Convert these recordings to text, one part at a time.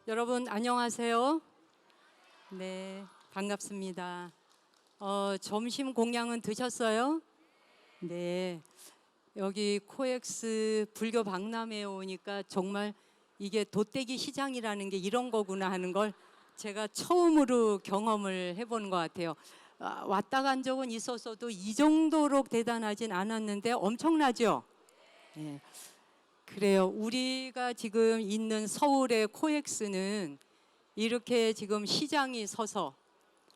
여러분 안녕하세요. 네, 반갑습니다. 점심 공양은 드셨어요? 네. 여기 코엑스 불교 박람회에 오니까 정말 이게 돗대기 시장이라는 게 이런 거구나 하는 걸 제가 처음으로 경험을 해보는 것 같아요. 왔다 간 적은 있었어도 이 정도로 대단하진 않았는데 엄청나죠? 네. 그래요. 우리가 지금 있는 서울의 코엑스는 이렇게 지금 시장이 서서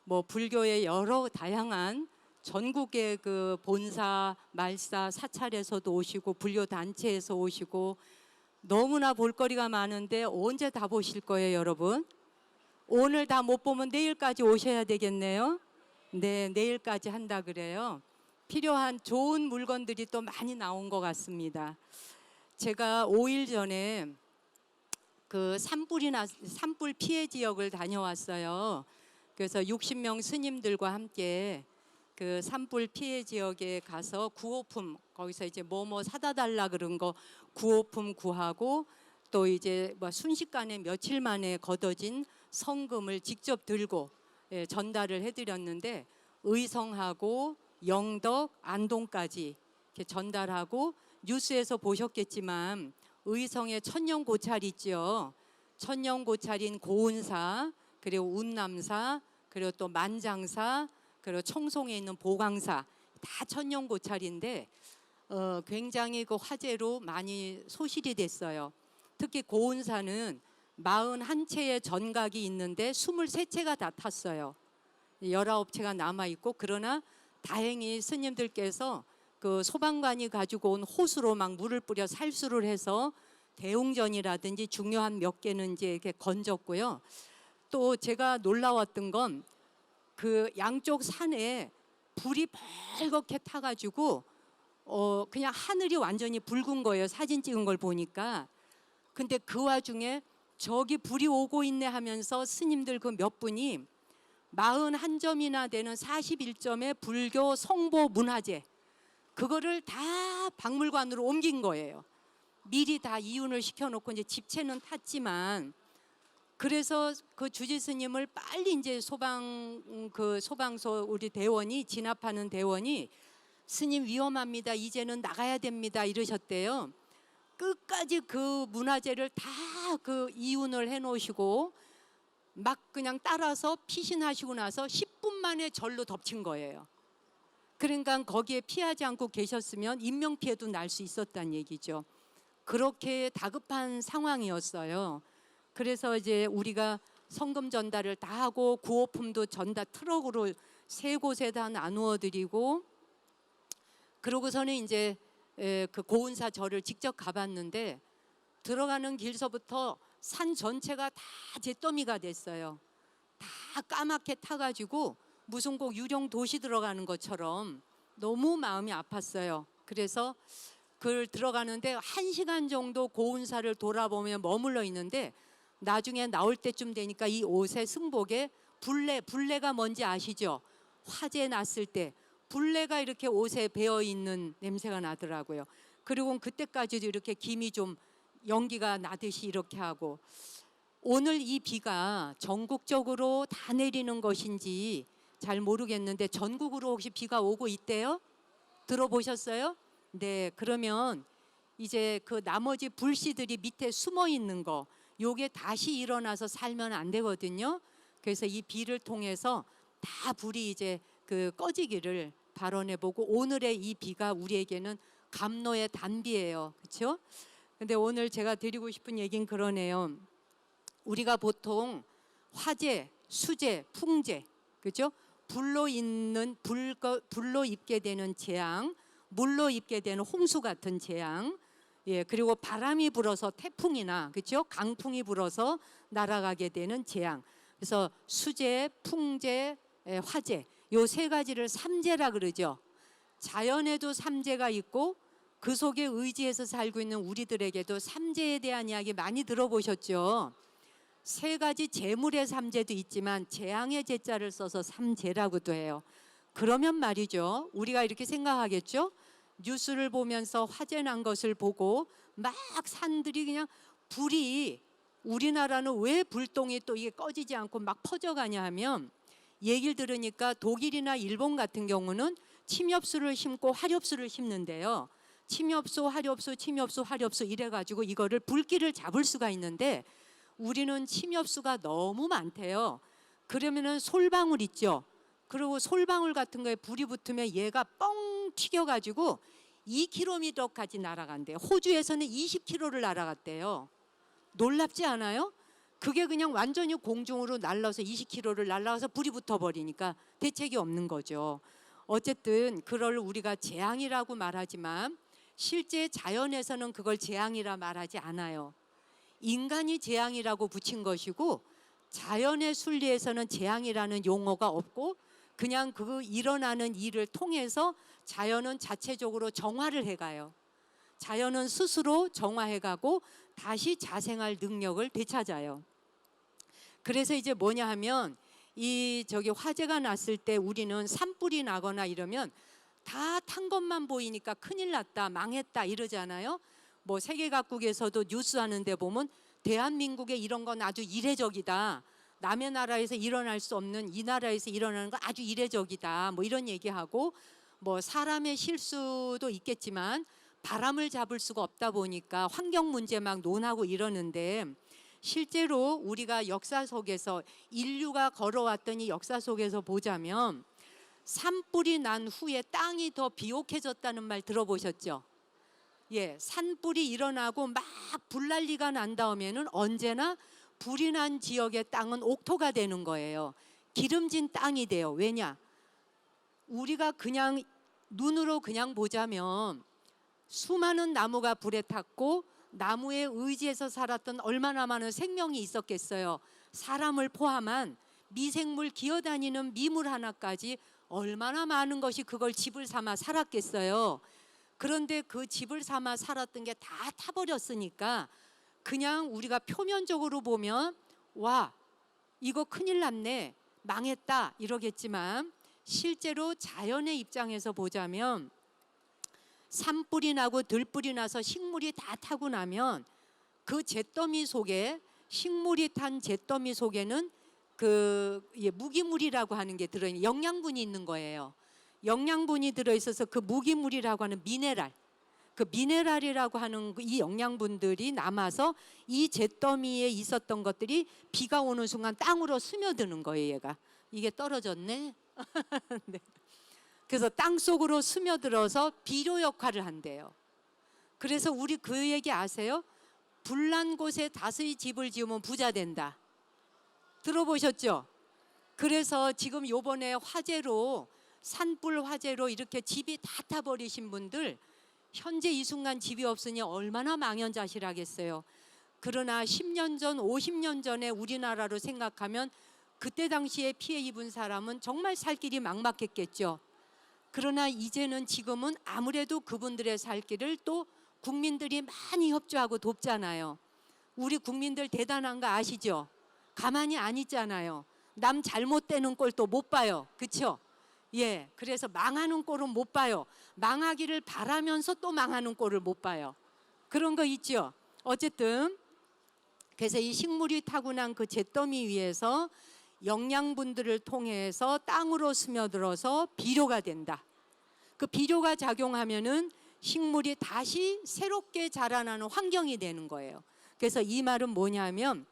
뭐 불교의 여러 다양한 전국의 그 본사, 말사, 사찰에서도 오시고 불교 단체에서 오시고 너무나 볼거리가 많은데 언제 다 보실 거예요, 여러분? 오늘 다 못 보면 내일까지 오셔야 되겠네요. 네, 내일까지 한다 그래요. 필요한 좋은 물건들이 또 많이 나온 것 같습니다. 제가 5일 전에 그 산불 피해 지역을 다녀왔어요. 그래서 60명 스님들과 함께 그 산불 피해 지역에 가서 구호품, 거기서 이제 뭐뭐 사다 달라 그런 거 구호품 구하고 또 이제 뭐 순식간에 며칠 만에 걷어진 성금을 직접 들고 전달을 해드렸는데 의성하고 영덕, 안동까지 이렇게 전달하고 뉴스에서 보셨겠지만 의성에 천년고찰 있죠. 천년고찰인 고은사, 그리고 운남사, 그리고 또 만장사, 그리고 청송에 있는 보광사 다 천년고찰인데 굉장히 그 화재로 많이 소실이 됐어요. 특히 고은사는 41채의 전각이 있는데 23채가 다 탔어요. 19채가 남아있고 그러나 다행히 스님들께서 그 소방관이 가지고 온 호수로 막 물을 뿌려 살수를 해서 대웅전이라든지 중요한 몇 개는 이제 이렇게 건졌고요. 또 제가 놀라웠던 건 그 양쪽 산에 불이 벌겋게 타가지고 그냥 하늘이 완전히 붉은 거예요. 사진 찍은 걸 보니까. 근데 그 와중에 저기 불이 오고 있네 하면서 스님들 그 몇 분이 41점이나 되는 41점의 불교 성보 문화재 그거를 다 박물관으로 옮긴 거예요. 미리 다 이윤을 시켜놓고 이제 집채는 탔지만 그래서 그 주지 스님을 빨리 이제 소방서 우리 대원이 진압하는 대원이 스님 위험합니다. 이제는 나가야 됩니다. 이러셨대요. 끝까지 그 문화재를 다 그 이윤을 해놓으시고 막 그냥 따라서 피신하시고 나서 10분 만에 절로 덮친 거예요. 그러니까 거기에 피하지 않고 계셨으면 인명피해도 날 수 있었다는 얘기죠. 그렇게 다급한 상황이었어요. 그래서 이제 우리가 성금 전달을 다 하고 구호품도 전달 트럭으로 3곳에 다 나누어 드리고 그러고서는 이제 그 고은사 절을 직접 가봤는데 들어가는 길서부터 산 전체가 다 잿더미가 됐어요. 다 까맣게 타가지고 무슨 꼭 유령 도시 들어가는 것처럼 너무 마음이 아팠어요. 그래서 그걸 들어가는데 1시간 정도 고운사를 돌아보며 머물러 있는데 나중에 나올 때쯤 되니까 이 옷의 승복에 불레가 뭔지 아시죠? 화재 났을 때 불레가 이렇게 옷에 배어 있는 냄새가 나더라고요. 그리고 그때까지도 이렇게 김이 좀 연기가 나듯이 이렇게 하고 오늘 이 비가 전국적으로 다 내리는 것인지 잘 모르겠는데 전국으로 혹시 비가 오고 있대요? 들어보셨어요? 네, 그러면 이제 그 나머지 불씨들이 밑에 숨어 있는 거 요게 다시 일어나서 살면 안 되거든요. 그래서 이 비를 통해서 다 불이 이제 그 꺼지기를 발언해보고 오늘의 이 비가 우리에게는 감로의 단비예요. 그렇죠? 근데 오늘 제가 드리고 싶은 얘기는 그러네요. 우리가 보통 화재, 수재, 풍재, 그죠? 불로 입게 되는 재앙, 물로 입게 되는 홍수 같은 재앙, 그리고 바람이 불어서 태풍이나 그죠? 강풍이 불어서 날아가게 되는 재앙. 그래서 수재, 풍재, 화재, 요 3가지를 삼재라 그러죠. 자연에도 삼재가 있고 그 속에 의지해서 살고 있는 우리들에게도 삼재에 대한 이야기 많이 들어보셨죠? 3가지 재물의 삼재도 있지만 재앙의 재자를 써서 삼재라고도 해요. 그러면 말이죠. 우리가 이렇게 생각하겠죠. 뉴스를 보면서 화재 난 것을 보고 막 산들이 그냥 불이 우리나라는 왜 불똥이 또 이게 꺼지지 않고 막 퍼져가냐 하면, 얘기를 들으니까 독일이나 일본 같은 경우는 침엽수를 심고 화렵수를 심는데요. 침엽수, 화렵수, 침엽수, 화렵수 이래가지고 이거를 불길을 잡을 수가 있는데, 우리는 침엽수가 너무 많대요. 그러면은 솔방울 있죠. 그리고 솔방울 같은 거에 불이 붙으면 얘가 뻥 튀겨가지고 2km까지 날아간대요. 호주에서는 20km를 날아갔대요. 놀랍지 않아요? 그게 그냥 완전히 공중으로 날라서 20km를 날아가서 불이 붙어버리니까 대책이 없는 거죠. 어쨌든 그걸 우리가 재앙이라고 말하지만 실제 자연에서는 그걸 재앙이라 말하지 않아요. 인간이 재앙이라고 붙인 것이고, 자연의 순리에서는 재앙이라는 용어가 없고 그냥 그 일어나는 일을 통해서 자연은 자체적으로 정화를 해가요. 자연은 스스로 정화해가고 다시 자생할 능력을 되찾아요. 그래서 이제 뭐냐 하면 화재가 났을 때 우리는 산불이 나거나 이러면 다 탄 것만 보이니까 큰일 났다, 망했다 이러잖아요. 뭐 세계 각국에서도 뉴스 하는데 보면 대한민국에 이런 건 아주 이례적이다. 남의 나라에서 일어날 수 없는 이 나라에서 일어나는 건 아주 이례적이다. 뭐 이런 얘기하고, 뭐 사람의 실수도 있겠지만 바람을 잡을 수가 없다 보니까 환경 문제 막 논하고 이러는데, 실제로 우리가 역사 속에서 인류가 걸어왔던 이 역사 속에서 보자면 산불이 난 후에 땅이 더 비옥해졌다는 말 들어보셨죠? 예, 산불이 일어나고 막 불난리가 난 다음에는 언제나 불이 난 지역의 땅은 옥토가 되는 거예요. 기름진 땅이 돼요. 왜냐? 우리가 그냥 눈으로 그냥 보자면 수많은 나무가 불에 탔고 나무에 의지해서 살았던 얼마나 많은 생명이 있었겠어요. 사람을 포함한 미생물 기어다니는 미물 하나까지 얼마나 많은 것이 그걸 집을 삼아 살았겠어요. 그런데 그 집을 삼아 살았던 게 다 타버렸으니까 그냥 우리가 표면적으로 보면 와, 이거 큰일 났네, 망했다 이러겠지만, 실제로 자연의 입장에서 보자면 산불이 나고 들불이 나서 식물이 다 타고 나면 그 잿더미 속에, 식물이 탄 잿더미 속에는 무기물이라고 하는 게 들어있는, 영양분이 있는 거예요. 영양분이 들어있어서 그 무기물이라고 하는 미네랄, 그 미네랄이라고 하는 이 영양분들이 남아서 이 잿더미에 있었던 것들이 비가 오는 순간 땅으로 스며드는 거예요. 얘가 이게 떨어졌네. 네. 그래서 땅 속으로 스며들어서 비료 역할을 한대요. 그래서 우리 그 얘기 아세요? 불난 곳에 다스이 집을 지으면 부자 된다. 들어보셨죠? 그래서 지금 요번에 화재로, 산불 화재로 이렇게 집이 다 타버리신 분들, 현재 이 순간 집이 없으니 얼마나 망연자실하겠어요. 그러나 10년 전, 50년 전에 우리나라로 생각하면 그때 당시에 피해 입은 사람은 정말 살 길이 막막했겠죠. 그러나 이제는, 지금은 아무래도 그분들의 살 길을 또 국민들이 많이 협조하고 돕잖아요. 우리 국민들 대단한 거 아시죠? 가만히 안 있잖아요. 남 잘못되는 꼴 또 못 봐요. 그렇죠? 예, 그래서 망하는 꼴은 못 봐요. 망하기를 바라면서 또 망하는 꼴을 못 봐요. 그런 거 있죠. 어쨌든 그래서 이 식물이 타고난 그 잿더미 위에서 영양분들을 통해서 땅으로 스며들어서 비료가 된다. 그 비료가 작용하면은 식물이 다시 새롭게 자라나는 환경이 되는 거예요. 그래서 이 말은 뭐냐면,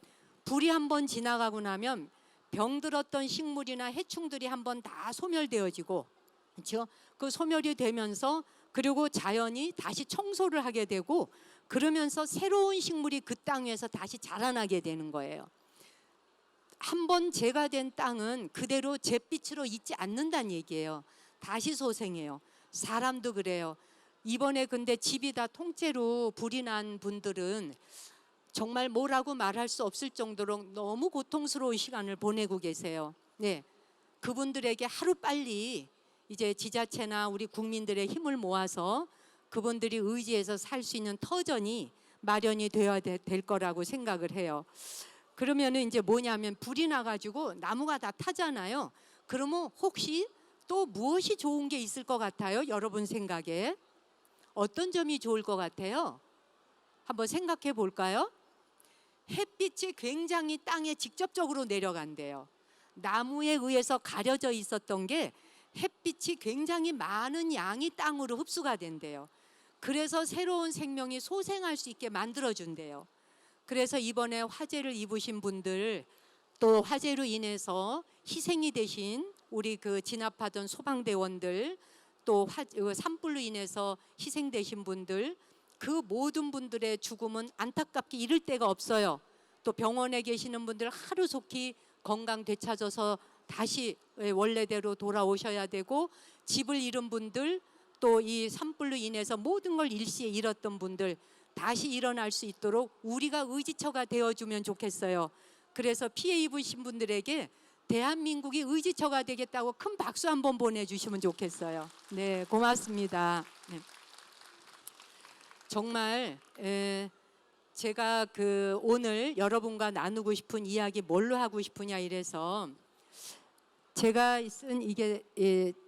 불이 한번 지나가고 나면 병들었던 식물이나 해충들이 한번 다 소멸되어지고, 그렇죠? 그 소멸이 되면서 그리고 자연이 다시 청소를 하게 되고, 그러면서 새로운 식물이 그 땅 위에서 다시 자라나게 되는 거예요. 한번 재가 된 땅은 그대로 잿빛으로 있지 않는다는 얘기예요. 다시 소생해요. 사람도 그래요. 이번에 근데 집이 다 통째로 불이 난 분들은 정말 뭐라고 말할 수 없을 정도로 너무 고통스러운 시간을 보내고 계세요. 네, 그분들에게 하루빨리 이제 지자체나 우리 국민들의 힘을 모아서 그분들이 의지해서 살 수 있는 터전이 마련이 되어야 될 거라고 생각을 해요. 그러면은 이제 뭐냐면, 불이 나가지고 나무가 다 타잖아요. 그러면 혹시 또 무엇이 좋은 게 있을 것 같아요? 여러분 생각에 어떤 점이 좋을 것 같아요? 한번 생각해 볼까요? 햇빛이 굉장히 땅에 직접적으로 내려간대요. 나무에 의해서 가려져 있었던 게 햇빛이 굉장히 많은 양이 땅으로 흡수가 된대요. 그래서 새로운 생명이 소생할 수 있게 만들어준대요. 그래서 이번에 화재를 입으신 분들, 또 화재로 인해서 희생이 되신 우리 그 진압하던 소방대원들, 또 산불로 인해서 희생되신 분들, 그 모든 분들의 죽음은 안타깝게 이를 데가 없어요. 또 병원에 계시는 분들 하루속히 건강 되찾아서 다시 원래대로 돌아오셔야 되고, 집을 잃은 분들, 또 이 산불로 인해서 모든 걸 일시에 잃었던 분들 다시 일어날 수 있도록 우리가 의지처가 되어주면 좋겠어요. 그래서 피해 입으신 분들에게 대한민국이 의지처가 되겠다고 큰 박수 한번 보내주시면 좋겠어요. 네, 고맙습니다. 네. 정말 제가 오늘 여러분과 나누고 싶은 이야기 뭘로 하고 싶으냐 이래서 제가 쓴 이게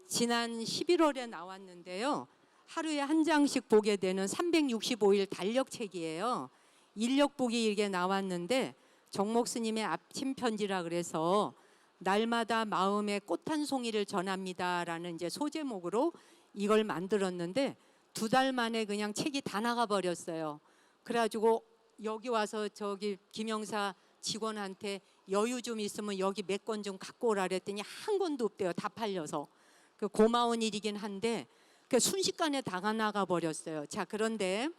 지난 11월에 나왔는데요. 하루에 한 장씩 보게 되는 365일 달력책이에요. 인력북이 이게 나왔는데 정목 스님의 아침 편지라 그래서 날마다 마음의 꽃 한 송이를 전합니다라는 이제 소제목으로 이걸 만들었는데 2달 만에 그냥 책이 다 나가 버렸어요. 그래가지고 여기 와서 저기 김영사 직원한테 여유 좀 있으면 여기 몇 권 좀 갖고 오라 그랬더니 한 권도 없대요. 다 팔려서. 고마운 일이긴 한데 순식간에 다 나가 버렸어요. 자, 그런데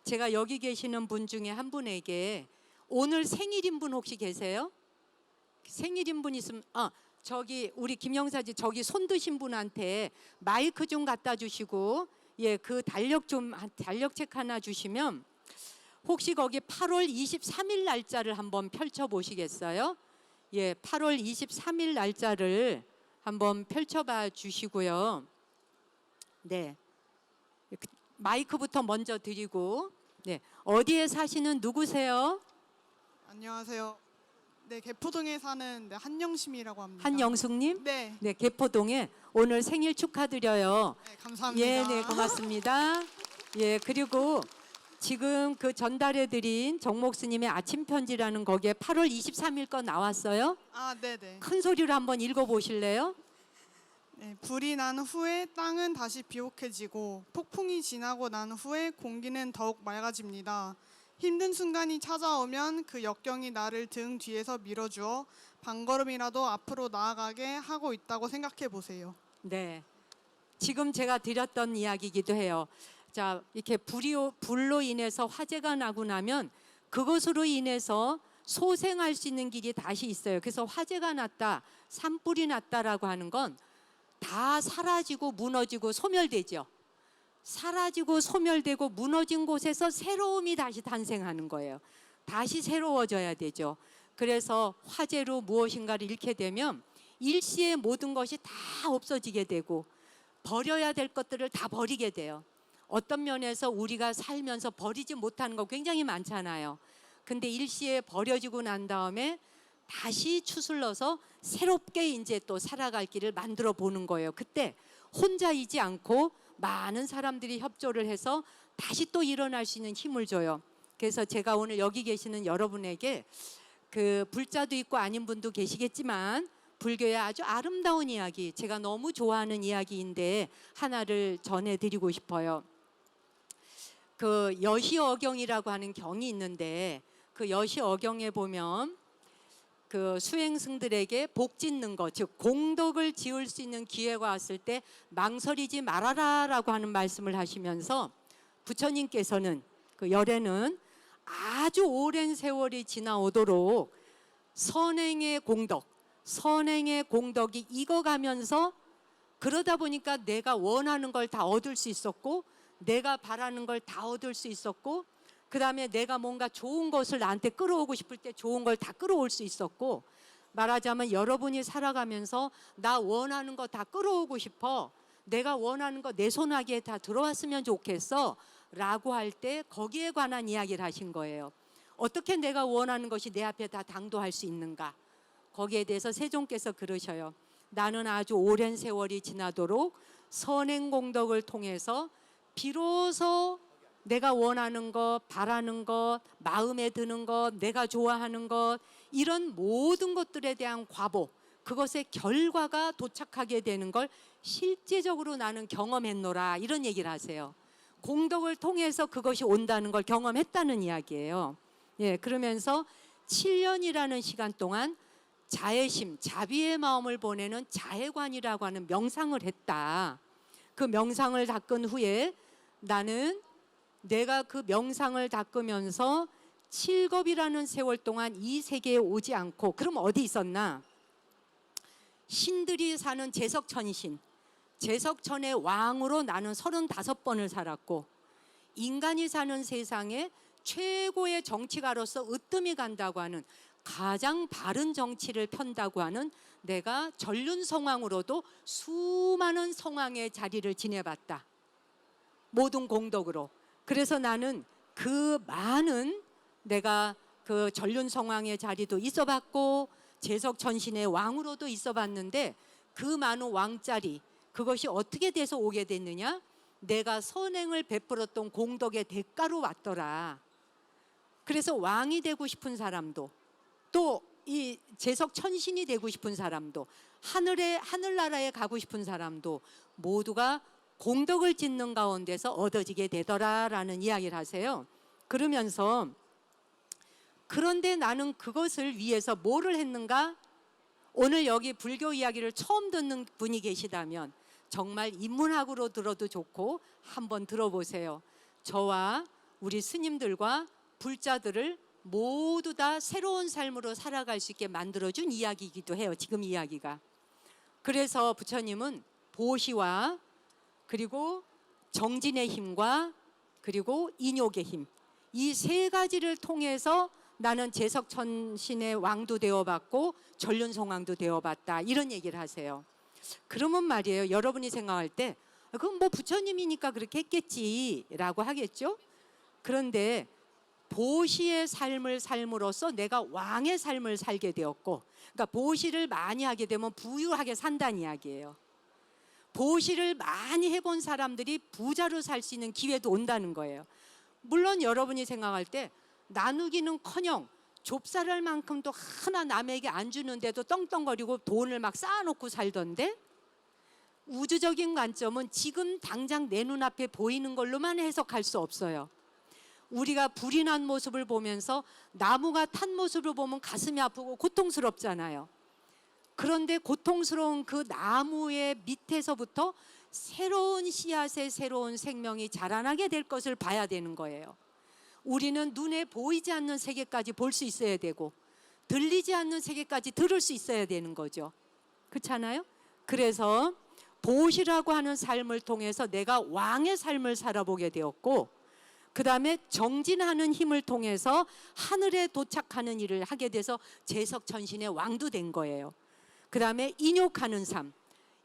제가 여기 계시는 분 중에 한 분에게 오늘 생일인 분 혹시 계세요? 생일인 분 있으면 저기 우리 김영사지 저기 손 드신 분한테 마이크 좀 갖다 주시고 그 달력책 하나 주시면 혹시 거기 8월 23일 날짜를 한번 펼쳐 보시겠어요? 8월 23일 날짜를 한번 펼쳐봐 주시고요. 네, 마이크부터 먼저 드리고, 네, 어디에 사시는 누구세요? 안녕하세요. 네, 개포동에 사는 한영심이라고 합니다. 한영숙님? 네. 네, 개포동에 오늘 생일 축하드려요. 네, 감사합니다. 네, 고맙습니다. 그리고 지금 전달해드린 정목 스님의 아침 편지라는 거기에 8월 23일 거 나왔어요. 네네. 큰 소리로 한번 읽어보실래요? 네, 불이 난 후에 땅은 다시 비옥해지고 폭풍이 지나고 난 후에 공기는 더욱 맑아집니다. 힘든 순간이 찾아오면 그 역경이 나를 등 뒤에서 밀어주어 반걸음이라도 앞으로 나아가게 하고 있다고 생각해 보세요. 네, 지금 제가 드렸던 이야기이기도 해요. 자, 이렇게 불로 인해서 화재가 나고 나면 그것으로 인해서 소생할 수 있는 길이 다시 있어요. 그래서 화재가 났다, 산불이 났다라고 하는 건 다 사라지고 무너지고 소멸되죠. 사라지고 소멸되고 무너진 곳에서 새로움이 다시 탄생하는 거예요. 다시 새로워져야 되죠. 그래서 화재로 무엇인가를 잃게 되면 일시에 모든 것이 다 없어지게 되고 버려야 될 것들을 다 버리게 돼요. 어떤 면에서 우리가 살면서 버리지 못하는 거 굉장히 많잖아요. 근데 일시에 버려지고 난 다음에 다시 추슬러서 새롭게 이제 또 살아갈 길을 만들어 보는 거예요. 그때 혼자이지 않고 많은 사람들이 협조를 해서 다시 또 일어날 수 있는 힘을 줘요. 그래서 제가 오늘 여기 계시는 여러분에게 불자도 있고 아닌 분도 계시겠지만 불교의 아주 아름다운 이야기, 제가 너무 좋아하는 이야기인데 하나를 전해드리고 싶어요. 여시어경이라고 하는 경이 있는데 그 여시어경에 보면 수행승들에게 복 짓는 것, 즉 공덕을 지을 수 있는 기회가 왔을 때 망설이지 말아라라고 하는 말씀을 하시면서 부처님께서는 열에는 아주 오랜 세월이 지나오도록 선행의 공덕이 익어가면서 그러다 보니까 내가 원하는 걸 다 얻을 수 있었고 내가 바라는 걸 다 얻을 수 있었고 그 다음에 내가 뭔가 좋은 것을 나한테 끌어오고 싶을 때 좋은 걸 다 끌어올 수 있었고, 말하자면 여러분이 살아가면서 나 원하는 거 다 끌어오고 싶어, 내가 원하는 거 내 손아귀에 다 들어왔으면 좋겠어 라고 할 때 거기에 관한 이야기를 하신 거예요. 어떻게 내가 원하는 것이 내 앞에 다 당도할 수 있는가. 거기에 대해서 세종께서 그러셔요. 나는 아주 오랜 세월이 지나도록 선행공덕을 통해서 비로소 내가 원하는 것, 바라는 것, 마음에 드는 것, 내가 좋아하는 것, 이런 모든 것들에 대한 과보, 그것의 결과가 도착하게 되는 걸 실제적으로 나는 경험했노라, 이런 얘기를 하세요. 공덕을 통해서 그것이 온다는 걸 경험했다는 이야기예요. 예, 그러면서 7년이라는 시간 동안 자애심, 자비의 마음을 보내는 자애관이라고 하는 명상을 했다. 그 명상을 닦은 후에 나는 내가 그 명상을 닦으면서 7겁이라는 세월 동안 이 세계에 오지 않고, 그럼 어디 있었나? 신들이 사는 제석천신, 제석천의 왕으로 나는 35번을 살았고, 인간이 사는 세상에 최고의 정치가로서 으뜸이 간다고 하는, 가장 바른 정치를 편다고 하는 내가 전륜성왕으로도 수많은 성왕의 자리를 지내봤다. 모든 공덕으로. 그래서 나는 그 많은, 내가 그 전륜성왕의 자리도 있어봤고 제석천신의 왕으로도 있어봤는데, 그 많은 왕자리, 그것이 어떻게 돼서 오게 됐느냐? 내가 선행을 베풀었던 공덕의 대가로 왔더라. 그래서 왕이 되고 싶은 사람도, 또 이 제석천신이 되고 싶은 사람도, 하늘나라에 가고 싶은 사람도 모두가 공덕을 짓는 가운데서 얻어지게 되더라라는 이야기를 하세요. 그러면서 그런데 나는 그것을 위해서 뭐를 했는가? 오늘 여기 불교 이야기를 처음 듣는 분이 계시다면 정말 인문학으로 들어도 좋고 한번 들어보세요. 저와 우리 스님들과 불자들을 모두 다 새로운 삶으로 살아갈 수 있게 만들어준 이야기이기도 해요. 지금 이야기가. 그래서 부처님은 보시와 그리고 정진의 힘과 그리고 인욕의 힘, 이 세 가지를 통해서 나는 제석천신의 왕도 되어봤고 전륜성왕도 되어봤다, 이런 얘기를 하세요. 그러면 말이에요, 여러분이 생각할 때 그럼 뭐 부처님이니까 그렇게 했겠지라고 하겠죠. 그런데 보시의 삶을 삶으로써 내가 왕의 삶을 살게 되었고, 그러니까 보시를 많이 하게 되면 부유하게 산다는 이야기예요. 보시를 많이 해본 사람들이 부자로 살 수 있는 기회도 온다는 거예요. 물론 여러분이 생각할 때 나누기는커녕 좁쌀할 만큼도 하나 남에게 안 주는데도 떵떵거리고 돈을 막 쌓아놓고 살던데, 우주적인 관점은 지금 당장 내 눈앞에 보이는 걸로만 해석할 수 없어요. 우리가 불이 난 모습을 보면서 나무가 탄 모습을 보면 가슴이 아프고 고통스럽잖아요. 그런데 고통스러운 그 나무의 밑에서부터 새로운 씨앗의 새로운 생명이 자라나게 될 것을 봐야 되는 거예요. 우리는 눈에 보이지 않는 세계까지 볼 수 있어야 되고 들리지 않는 세계까지 들을 수 있어야 되는 거죠. 그렇잖아요? 그래서 보시라고 하는 삶을 통해서 내가 왕의 삶을 살아보게 되었고, 그 다음에 정진하는 힘을 통해서 하늘에 도착하는 일을 하게 돼서 제석천신의 왕도 된 거예요. 그 다음에 인욕하는 삶,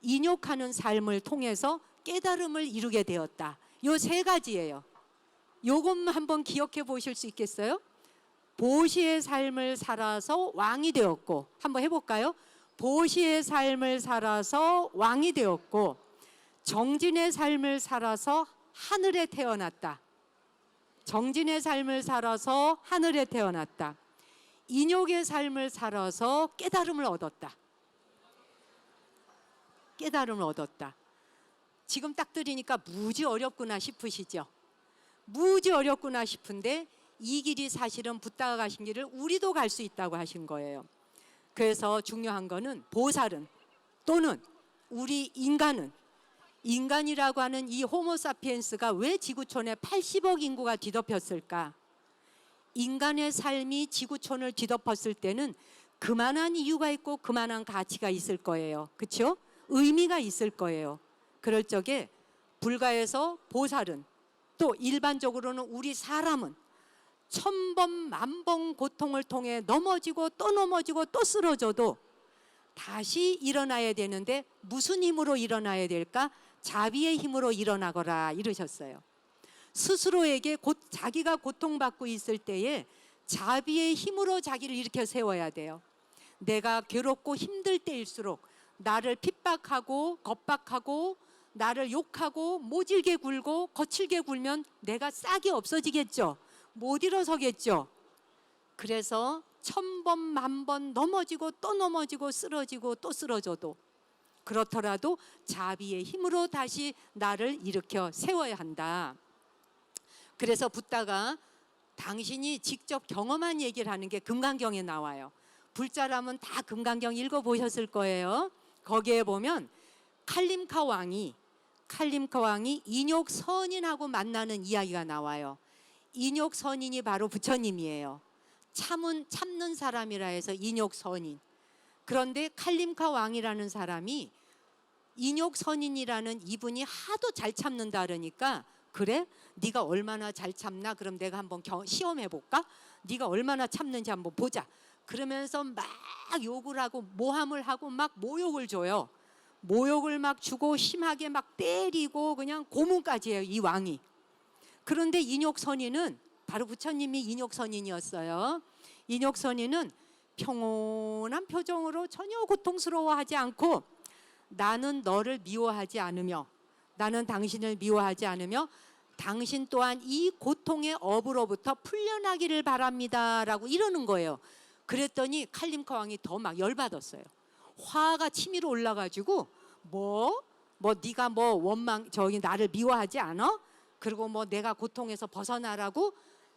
인욕하는 삶을 통해서 깨달음을 이루게 되었다. 요 세 가지예요. 요것만 한번 기억해 보실 수 있겠어요? 보시의 삶을 살아서 왕이 되었고, 한번 해볼까요? 보시의 삶을 살아서 왕이 되었고, 정진의 삶을 살아서 하늘에 태어났다. 정진의 삶을 살아서 하늘에 태어났다. 인욕의 삶을 살아서 깨달음을 얻었다. 깨달음을 얻었다. 지금 딱 들으니까 무지 어렵구나 싶으시죠? 무지 어렵구나 싶은데 이 길이 사실은 붓다가 가신 길을 우리도 갈 수 있다고 하신 거예요. 그래서 중요한 거는 보살은, 또는 우리 인간이라고 하는 이 호모사피엔스가 왜 지구촌에 80억 인구가 뒤덮였을까? 인간의 삶이 지구촌을 뒤덮었을 때는 그만한 이유가 있고 그만한 가치가 있을 거예요. 그렇죠? 의미가 있을 거예요. 그럴 적에 불가에서 보살은, 또 일반적으로는 우리 사람은 1000번 만번 고통을 통해 넘어지고 또 쓰러져도 다시 일어나야 되는데 무슨 힘으로 일어나야 될까? 자비의 힘으로 일어나거라, 이러셨어요. 스스로에게 자기가 고통받고 있을 때에 자비의 힘으로 자기를 일으켜 세워야 돼요. 내가 괴롭고 힘들 때일수록 나를 핍박하고 겁박하고 나를 욕하고 모질게 굴고 거칠게 굴면 내가 싹이 없어지겠죠. 못 일어서겠죠. 그래서 1000번 만번 넘어지고 또 넘어지고 쓰러지고 또 쓰러져도 그렇더라도 자비의 힘으로 다시 나를 일으켜 세워야 한다. 그래서 붓다가 당신이 직접 경험한 얘기를 하는 게 금강경에 나와요. 불자라면 다 금강경 읽어보셨을 거예요. 거기에 보면 칼림카 왕이 인욕 선인하고 만나는 이야기가 나와요. 인욕 선인이 바로 부처님이에요. 참는 사람이라 해서 인욕 선인. 그런데 칼림카 왕이라는 사람이 인욕 선인이라는 이분이 하도 잘 참는다 그러니까, 그래? 네가 얼마나 잘 참나? 그럼 내가 한번 시험해 볼까? 네가 얼마나 참는지 한번 보자. 그러면서 막 욕을 하고 모함을 하고 막 모욕을 줘요. 모욕을 막 주고 심하게 막 때리고 그냥 고문까지 해요, 이 왕이. 그런데 인욕선인은 바로 부처님이 인욕선인이었어요. 인욕선인은 평온한 표정으로 전혀 고통스러워하지 않고, 나는 너를 미워하지 않으며, 나는 당신을 미워하지 않으며 당신 또한 이 고통의 업으로부터 풀려나기를 바랍니다 라고 이러는 거예요. 그랬더니 칼림카 왕이 더 막 열받았어요. 화가 치밀어 올라가지고 뭐 네가 뭐 원망 저기 나를 미워하지 않아? 그리고 뭐 내가 고통에서 벗어나라고?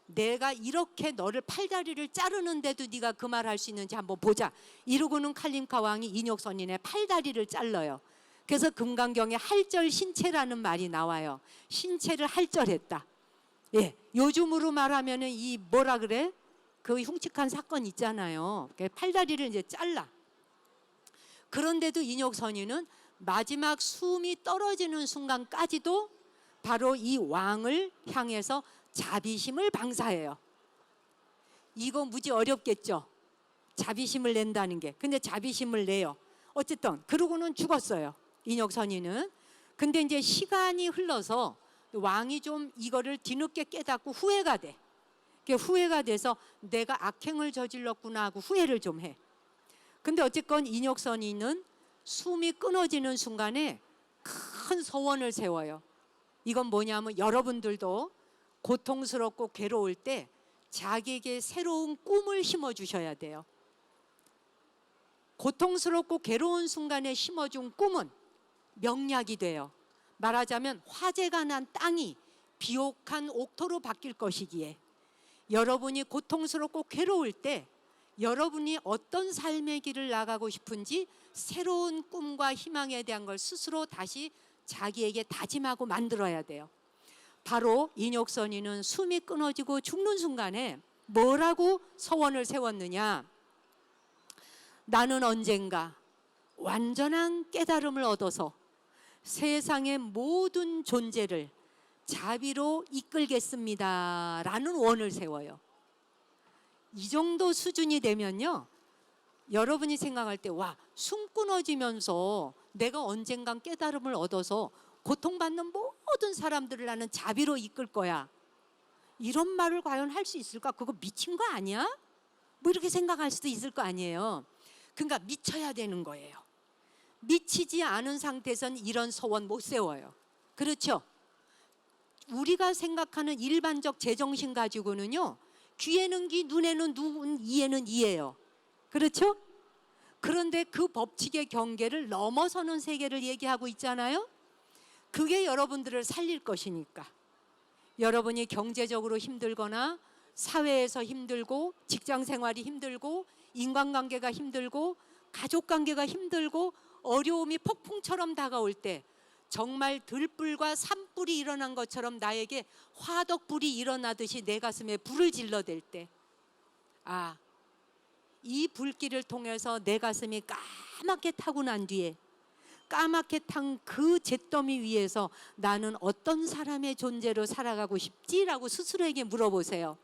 내가 이렇게 너를 팔다리를 자르는데도 네가 그 말 할 수 있는지 한번 보자. 이러고는 칼림카 왕이 인욕선인의 팔다리를 잘라요. 그래서 금강경에 할절 신체라는 말이 나와요. 신체를 할절했다. 예, 요즘으로 말하면은 이 뭐라 그래? 그 흉측한 사건 있잖아요. 팔다리를 이제 잘라. 그런데도 인욕선인은 마지막 숨이 떨어지는 순간까지도 바로 이 왕을 향해서 자비심을 방사해요. 이거 무지 어렵겠죠? 자비심을 낸다는 게. 근데 자비심을 내요. 어쨌든 그러고는 죽었어요, 인욕선인은. 근데 이제 시간이 흘러서 왕이 좀 이거를 뒤늦게 깨닫고 후회가 돼. 후회가 돼서 내가 악행을 저질렀구나 하고 후회를 좀 해. 근데 어쨌건 인욕선인은 숨이 끊어지는 순간에 큰 소원을 세워요. 이건 뭐냐면, 여러분들도 고통스럽고 괴로울 때 자기에게 새로운 꿈을 심어주셔야 돼요. 고통스럽고 괴로운 순간에 심어준 꿈은 명약이 돼요. 말하자면 화재가 난 땅이 비옥한 옥토로 바뀔 것이기에, 여러분이 고통스럽고 괴로울 때 여러분이 어떤 삶의 길을 나가고 싶은지 새로운 꿈과 희망에 대한 걸 스스로 다시 자기에게 다짐하고 만들어야 돼요. 바로 인욕선인은 숨이 끊어지고 죽는 순간에 뭐라고 서원을 세웠느냐? 나는 언젠가 완전한 깨달음을 얻어서 세상의 모든 존재를 자비로 이끌겠습니다 라는 원을 세워요. 이 정도 수준이 되면요, 여러분이 생각할 때 와, 숨 끊어지면서 내가 언젠간 깨달음을 얻어서 고통받는 모든 사람들을 나는 자비로 이끌 거야, 이런 말을 과연 할 수 있을까? 그거 미친 거 아니야? 뭐 이렇게 생각할 수도 있을 거 아니에요. 그러니까 미쳐야 되는 거예요. 미치지 않은 상태에서는 이런 소원 못 세워요. 그렇죠? 우리가 생각하는 일반적 제정신 가지고는요, 귀에는 귀, 눈에는 눈, 이에는 이예요. 그렇죠? 그런데 그 법칙의 경계를 넘어서는 세계를 얘기하고 있잖아요. 그게 여러분들을 살릴 것이니까. 여러분이 경제적으로 힘들거나 사회에서 힘들고 직장 생활이 힘들고 인간관계가 힘들고 가족관계가 힘들고 어려움이 폭풍처럼 다가올 때, 정말 들불과 산불이 일어난 것처럼 나에게 화덕불이 일어나듯이 내 가슴에 불을 질러댈 때, 아, 이 불길을 통해서 내 가슴이 까맣게 타고 난 뒤에, 까맣게 탄 그 잿더미 위에서 나는 어떤 사람의 존재로 살아가고 싶지라고 스스로에게 물어보세요.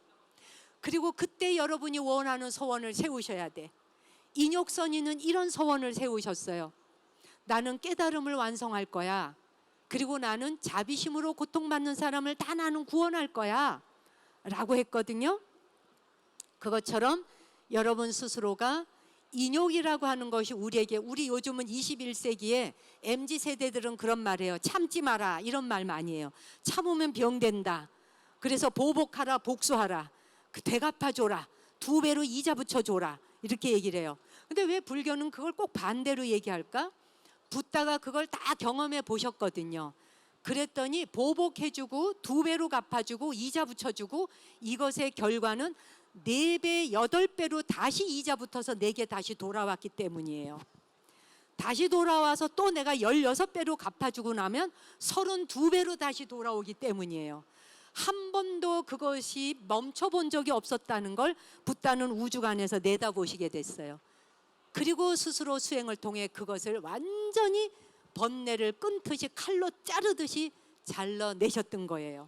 그리고 그때 여러분이 원하는 소원을 세우셔야 돼. 인욕선인은 이런 소원을 세우셨어요. 나는 깨달음을 완성할 거야. 그리고 나는 자비심으로 고통받는 사람을 다 나는 구원할 거야 라고 했거든요. 그것처럼 여러분 스스로가 인욕이라고 하는 것이 우리 요즘은 21세기에 MZ 세대들은 그런 말해요. 참지 마라 이런 말 많이 해요. 참으면 병된다. 그래서 보복하라, 복수하라, 되갚아줘라, 2배로 이자 붙여줘라 이렇게 얘기를 해요. 근데 왜 불교는 그걸 꼭 반대로 얘기할까? 붓다가 그걸 다 경험해 보셨거든요. 그랬더니 보복해주고 2배로 갚아주고 이자 붙여주고 이것의 결과는 4배, 8배로 다시 이자 붙어서 내게 다시 돌아왔기 때문이에요. 다시 돌아와서 또 내가 16배로 갚아주고 나면 32배로 다시 돌아오기 때문이에요. 한 번도 그것이 멈춰본 적이 없었다는 걸 붓다는 우주관에서 내다보시게 됐어요. 그리고 스스로 수행을 통해 그것을 완전히 번뇌를 끊듯이 칼로 자르듯이 잘라내셨던 거예요.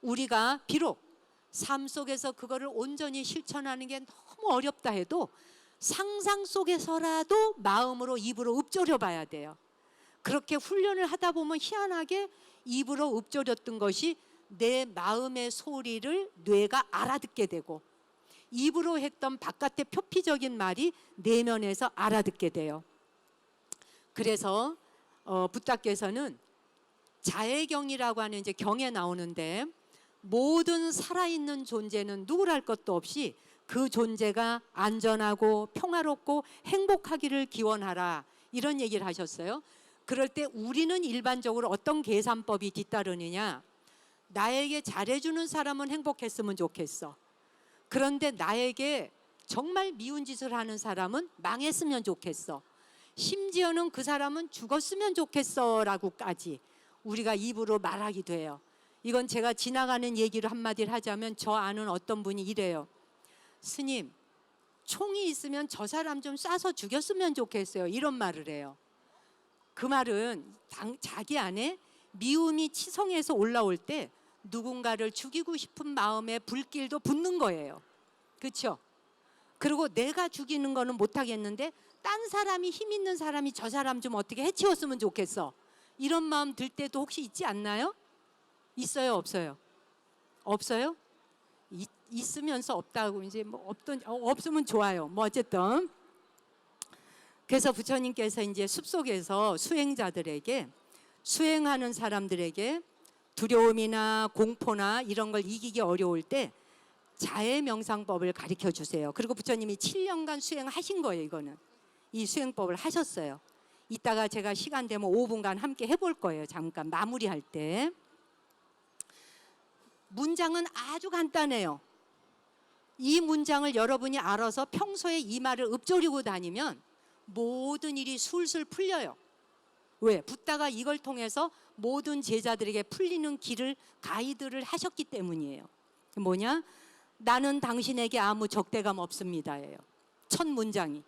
우리가 비록 삶 속에서 그거를 온전히 실천하는 게 너무 어렵다 해도 상상 속에서라도 마음으로 입으로 읊조려 봐야 돼요. 그렇게 훈련을 하다 보면 희한하게 입으로 읊조렸던 것이 내 마음의 소리를 뇌가 알아듣게 되고 입으로 했던 바깥의 표피적인 말이 내면에서 알아듣게 돼요. 그래서 붓다께서는 자애경이라고 하는 이제 경에 나오는데 모든 살아있는 존재는 누구랄 것도 없이 그 존재가 안전하고 평화롭고 행복하기를 기원하라 이런 얘기를 하셨어요. 그럴 때 우리는 일반적으로 어떤 계산법이 뒤따르느냐, 나에게 잘해주는 사람은 행복했으면 좋겠어. 그런데 나에게 정말 미운 짓을 하는 사람은 망했으면 좋겠어. 심지어는 그 사람은 죽었으면 좋겠어 라고까지 우리가 입으로 말하기도 해요. 이건 제가 지나가는 얘기를 한마디를 하자면 저 아는 어떤 분이 이래요. 스님, 총이 있으면 저 사람 좀 쏴서 죽였으면 좋겠어요. 이런 말을 해요. 그 말은 자기 안에 미움이 치성해서 올라올 때 누군가를 죽이고 싶은 마음에 불길도 붙는 거예요. 그렇죠? 그리고 내가 죽이는 거는 못하겠는데 딴 사람이, 힘 있는 사람이 저 사람 좀 어떻게 해치웠으면 좋겠어. 이런 마음 들 때도 혹시 있지 않나요? 있어요, 없어요? 없어요? 있으면서 없다고 이제 뭐 없으면 좋아요. 뭐 어쨌든 그래서 부처님께서 이제 숲속에서 수행자들에게, 수행하는 사람들에게 두려움이나 공포나 이런 걸 이기기 어려울 때 자해 명상법을 가르쳐 주세요. 그리고 부처님이 7년간 수행하신 거예요. 이거는 이 수행법을 하셨어요. 이따가 제가 시간 되면 5분간 함께 해볼 거예요. 잠깐 마무리할 때. 문장은 아주 간단해요. 이 문장을 여러분이 알아서 평소에 이 말을 읊조리고 다니면 모든 일이 술술 풀려요. 왜? 붓다가 이걸 통해서 모든 제자들에게 풀리는 길을 가이드를 하셨기 때문이에요. 뭐냐? 나는 당신에게 아무 적대감 없습니다예요. 첫 문장이.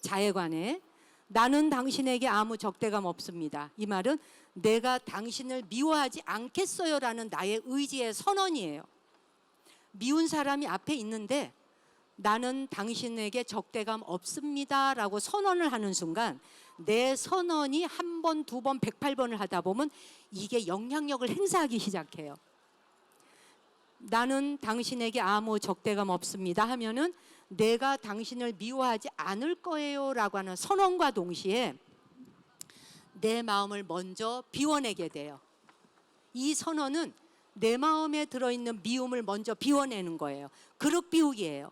자해관에 나는 당신에게 아무 적대감 없습니다. 이 말은 내가 당신을 미워하지 않겠어요라는 나의 의지의 선언이에요. 미운 사람이 앞에 있는데 나는 당신에게 적대감 없습니다라고 선언을 하는 순간 내 선언이 한 번, 두 번, 108번을 하다 보면 이게 영향력을 행사하기 시작해요. 나는 당신에게 아무 적대감 없습니다 하면은 내가 당신을 미워하지 않을 거예요라고 하는 선언과 동시에 내 마음을 먼저 비워내게 돼요. 이 선언은 내 마음에 들어있는 미움을 먼저 비워내는 거예요. 그릇 비우기예요.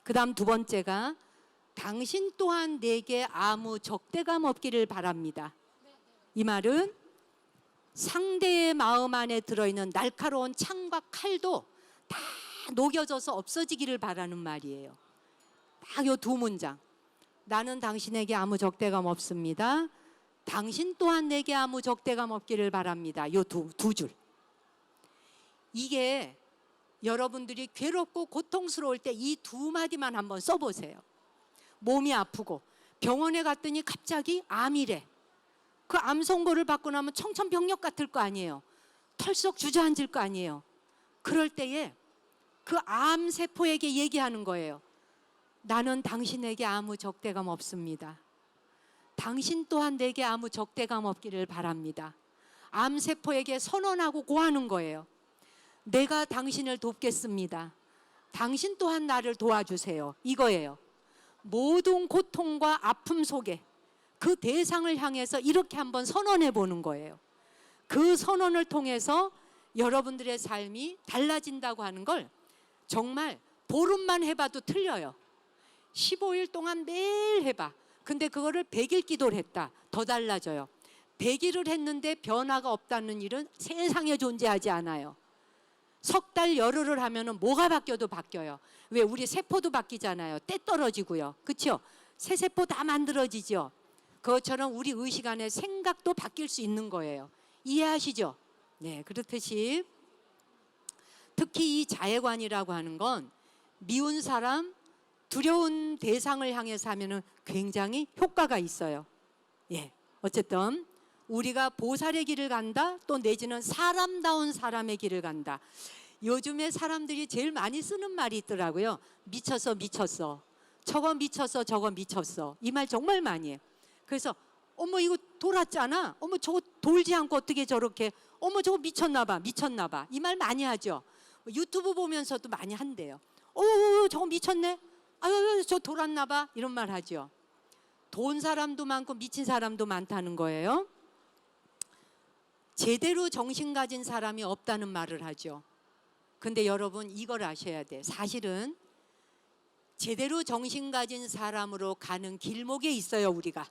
그 다음 두 번째가 당신 또한 내게 아무 적대감 없기를 바랍니다. 이 말은 상대의 마음 안에 들어있는 날카로운 창과 칼도 다 녹여져서 없어지기를 바라는 말이에요. 딱 요 두 문장. 나는 당신에게 아무 적대감 없습니다. 당신 또한 내게 아무 적대감 없기를 바랍니다. 요 두 줄. 이게 여러분들이 괴롭고 고통스러울 때 이 두 마디만 한번 써보세요. 몸이 아프고 병원에 갔더니 갑자기 암이래. 그 암 선고를 받고 나면 청천벽력 같을 거 아니에요. 털썩 주저앉을 거 아니에요. 그럴 때에 그 암 세포에게 얘기하는 거예요. 나는 당신에게 아무 적대감 없습니다. 당신 또한 내게 아무 적대감 없기를 바랍니다. 암 세포에게 선언하고 고하는 거예요. 내가 당신을 돕겠습니다. 당신 또한 나를 도와주세요. 이거예요. 모든 고통과 아픔 속에 그 대상을 향해서 이렇게 한번 선언해 보는 거예요. 그 선언을 통해서 여러분들의 삶이 달라진다고 하는 걸 정말 보름만 해봐도 틀려요. 15일 동안 매일 해봐. 근데 그거를 100일 기도를 했다. 더 달라져요. 100일을 했는데 변화가 없다는 일은 세상에 존재하지 않아요. 석 달 열흘을 하면은 뭐가 바뀌어도 바뀌어요. 왜? 우리 세포도 바뀌잖아요. 때 떨어지고요. 그렇죠? 새 세포 다 만들어지죠. 그것처럼 우리 의식 안에 생각도 바뀔 수 있는 거예요. 이해하시죠? 네, 그렇듯이 특히 이 자해관이라고 하는 건 미운 사람, 두려운 대상을 향해서 하면은 굉장히 효과가 있어요. 예, 어쨌든 우리가 보살의 길을 간다, 또 내지는 사람다운 사람의 길을 간다. 요즘에 사람들이 제일 많이 쓰는 말이 있더라고요. 미쳤어, 미쳤어. 저거 미쳤어, 저거 미쳤어. 이 말 정말 많이 해요. 그래서 어머 이거 돌았잖아. 어머 저거 돌지 않고 어떻게 저렇게. 어머 저거 미쳤나 봐, 미쳤나 봐. 이 말 많이 하죠. 유튜브 보면서도 많이 한대요. 저거 미쳤네. 아유 저 돌았나 봐. 이런 말 하죠. 돈 사람도 많고 미친 사람도 많다는 거예요. 제대로 정신 가진 사람이 없다는 말을 하죠. 근데 여러분 이걸 아셔야 돼. 사실은 제대로 정신 가진 사람으로 가는 길목에 있어요, 우리가.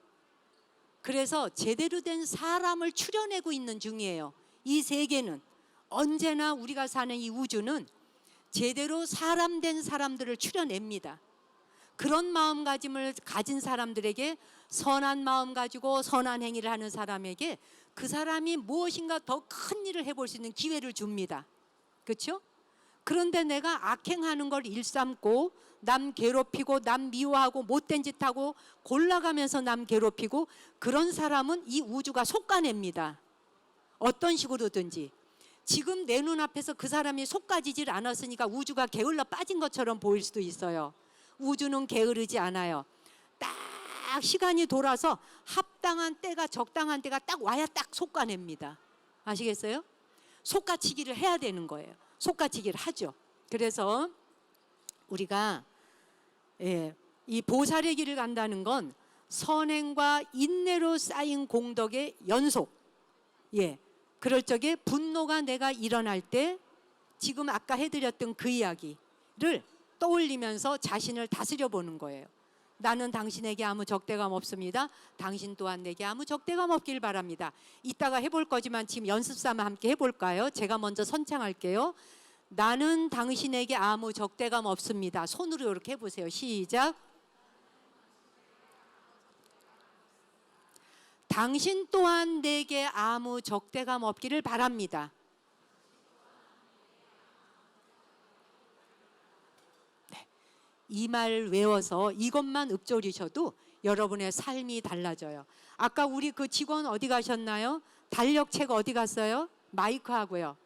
그래서 제대로 된 사람을 추려내고 있는 중이에요. 이 세계는 언제나 우리가 사는 이 우주는 제대로 사람 된 사람들을 추려냅니다. 그런 마음가짐을 가진 사람들에게, 선한 마음 가지고 선한 행위를 하는 사람에게 그 사람이 무엇인가 더 큰 일을 해볼 수 있는 기회를 줍니다. 그렇죠? 그런데 내가 악행하는 걸 일삼고 남 괴롭히고 남 미워하고 못된 짓 하고 골라가면서 남 괴롭히고, 그런 사람은 이 우주가 속가냅니다. 어떤 식으로든지. 지금 내 눈앞에서 그 사람이 속가지질 않았으니까 우주가 게을러 빠진 것처럼 보일 수도 있어요. 우주는 게으르지 않아요. 딱 시간이 돌아서 합당한 때가, 적당한 때가 딱 와야 딱 속가냅니다. 아시겠어요? 속가치기를 해야 되는 거예요. 속가치기를 하죠. 그래서 우리가 이 보살의 길을 간다는 건 선행과 인내로 쌓인 공덕의 연속. 그럴 적에 분노가 내가 일어날 때 지금 아까 해드렸던 그 이야기를 떠올리면서 자신을 다스려 보는 거예요. 나는 당신에게 아무 적대감 없습니다. 당신 또한 내게 아무 적대감 없길 바랍니다. 이따가 해볼 거지만 지금 연습 삼아 함께 해볼까요? 제가 먼저 선창할게요. 나는 당신에게 아무 적대감 없습니다. 손으로 이렇게 해보세요. 시작. 당신 또한 내게 아무 적대감 없기를 바랍니다. 이 말 외워서 이것만 읊조리셔도 여러분의 삶이 달라져요. 아까 우리 그 직원 어디 가셨나요? 달력책 어디 갔어요? 마이크하고요.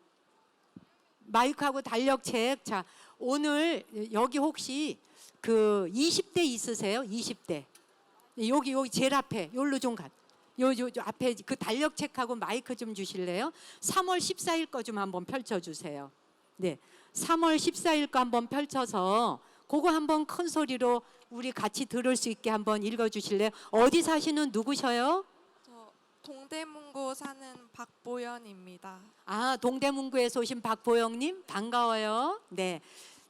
마이크하고 달력책. 자, 오늘 여기 혹시 그 20대 있으세요? 20대. 여기 제일 앞에 여기로 좀 가. 요 앞에 그 달력책하고 마이크 좀 주실래요? 3월 14일 거 좀 한번 펼쳐주세요. 네, 3월 14일 거 한번 펼쳐서 그거 한번 큰 소리로 우리 같이 들을 수 있게 한번 읽어주실래요? 어디 사시는 누구셔요? 저 동대문구 사는 박보연입니다. 아, 동대문구에서 오신 박보영님 반가워요. 네,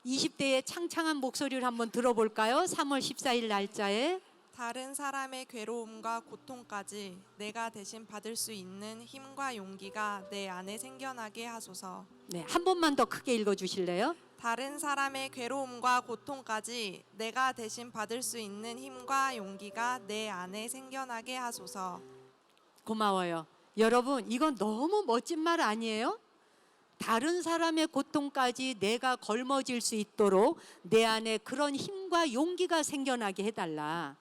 20대의 창창한 목소리를 한번 들어볼까요? 3월 14일 날짜에. 다른 사람의 괴로움과 고통까지 내가 대신 받을 수 있는 힘과 용기가 내 안에 생겨나게 하소서. 네, 한 번만 더 크게 읽어주실래요? 다른 사람의 괴로움과 고통까지 내가 대신 받을 수 있는 힘과 용기가 내 안에 생겨나게 하소서. 고마워요. 여러분, 이건 너무 멋진 말 아니에요? 다른 사람의 고통까지 내가 걸머질 수 있도록 내 안에 그런 힘과 용기가 생겨나게 해달라.